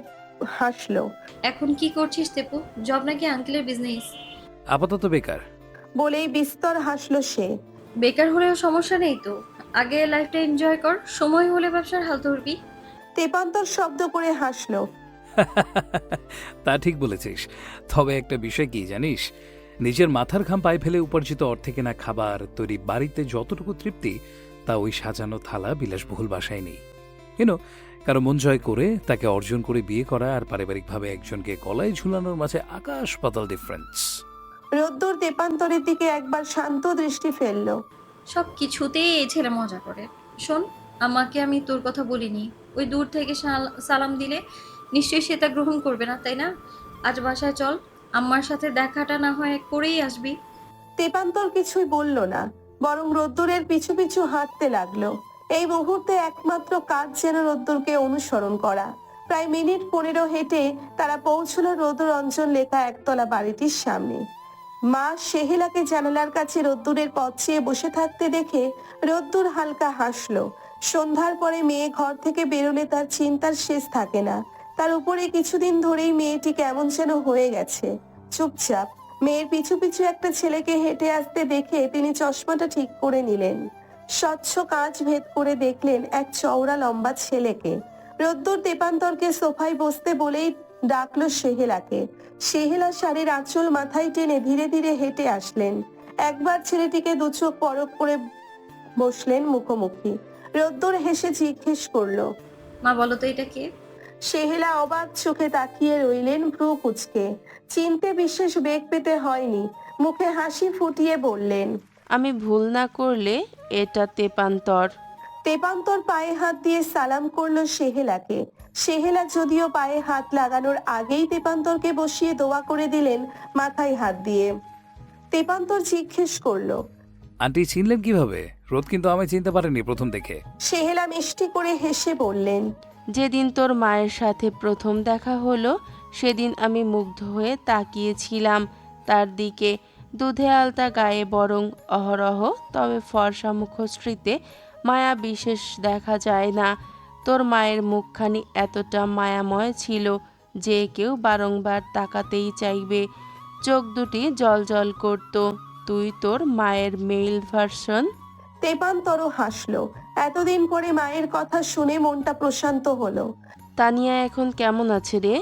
হাসলো। এখন কি করছিস তেপু? জব নাকি আঙ্কেলের বিজনেস? আপাতত বেকার। বলেই বিস্তর হাসলো সে। বেকার হলেও সমস্যা নেই তো, আগে লাইফটা এনজয় কর, সময় হলে ব্যবসার হাল ধরবি। তেপান্তর শব্দ করে হাসলো। তা ঠিক বলেছিস, তবে একটা বিষয় কি জানিস, নিজের মাথার ঘাম পায়ে ফেলে উপার্জিত অর্থে কেনা খাবার, তৈরি বাড়িতে যতটুকু তৃপ্তি, তা ওই সাজানো থালা বিলাসবহুল বাসায় নেই। কারো মন জয় করে তাকে অর্জন করে বিয়ে করা আর পারিবারিকভাবে একজনকে গলায় ঝুলানোর মাঝে আকাশ পাতাল ডিফারেন্স। রোদ্দুর তেপান্তরের দিকে একবার শান্ত দৃষ্টি ফেললো। সব কিছুতেই এই ছেলে মজা করে। শোন, আমাকে আমি তোর কথা বলিনি। ওই দূর থেকে সালাম দিলে নিশ্চয়ই সে তা গ্রহণ করবে না, তাই না? আজ বাসায় চল, আমার সাথে দেখাটা না হয় করেই আসবি। তেপান্তর কিছুই বলল না, বরং রোদ্দুরের পিছু পিছু হাঁটতে লাগলো। এই মুহূর্তে একমাত্র কাজ যেন রোদ্দুরকে অনুসরণ করা। প্রায় মিনিট 15 হেঁটে তারা পৌঁছলো রোদ্দুর অঞ্চল লেখা একতলা বাড়িটির সামনে। মা সেহেলাকে জানালার কাছে রোদ্দুরের পথ চেয়ে বসে থাকতে দেখে রোদ্দুর হালকা হাসলো। সন্ধ্যার পরে মেয়ে ঘর থেকে বেরোলে তার চিন্তার শেষ থাকে না। তার উপরে কিছুদিন ধরেই মেয়েটি কেমন যেন হয়ে গেছে, চুপচাপ। মেয়ের পিছু পিছু একটা ছেলেকে হেঁটে আসতে দেখে তিনি চশমাটা ঠিক করে নিলেন। স্বচ্ছ কাঁচ ভেদ করে দেখলেন এক চওড়া লম্বা ছেলেকে। রোদ্দুর তেপান্তরকে সোফায় বসতে বলেই ডাকলো সেহেলাকে। সেহেলা শাড়ির আঁচল মাথায় টেনে ধীরে ধীরে হেঁটে আসলেন। একবার ছেলেটিকে দুচোখ পরক করে বসলেন মুখোমুখি। রোদ্দুর হেসে জিজ্ঞেস করলো, মা বলো তো এটা কে? সেহেলা অবাক চোখে তাকিয়ে রইলেন, ভ্রু কুঁচকে। চিনতে বিশেষ বেগ পেতে হয়নি, মুখে হাসি ফুটিয়ে বললেন, আমি ভুল না করলে এটা তেপান্তর। তেপান্তর পায়ে হাত দিয়ে সালাম করলো সেহেলাকে। সেহেলা যদিও পায়ে হাত লাগানোর আগেই তেপান্তরকে বসিয়ে দোয়া করে দিলেন মাথায় হাত দিয়ে। তেপান্তর জিজ্ঞেস করলো, আন্টি চিনলেন কিভাবে? রোদ কিন্তু আমি চিনতে পারিনি প্রথম দেখে। সেহেলা মিষ্টি করে হেসে বললেন, যেদিন তোর মায়ের সাথে প্রথম দেখা হলো সেদিন আমি মুগ্ধ হয়ে তাকিয়েছিলাম তার দিকে। দুধে আলতা গায়ে বরং অহরহ, তবে ফর্সা মুখশ্রীতে মায়া বিশেষ দেখা যায় না। তোর মায়ের মুখখানি এতটা মায়াময় ছিল যে কেউ বারংবার তাকাতেই চাইবে। চোখ দুটি জলজল করত। তুই তোর মায়ের মেইল ভার্সন। তেপান্তরও হাসলো। এতদিন পরে মায়ের কথা শুনে মনটা প্রশান্ত হলো। তানিয়া এখন কেমন আছে রে?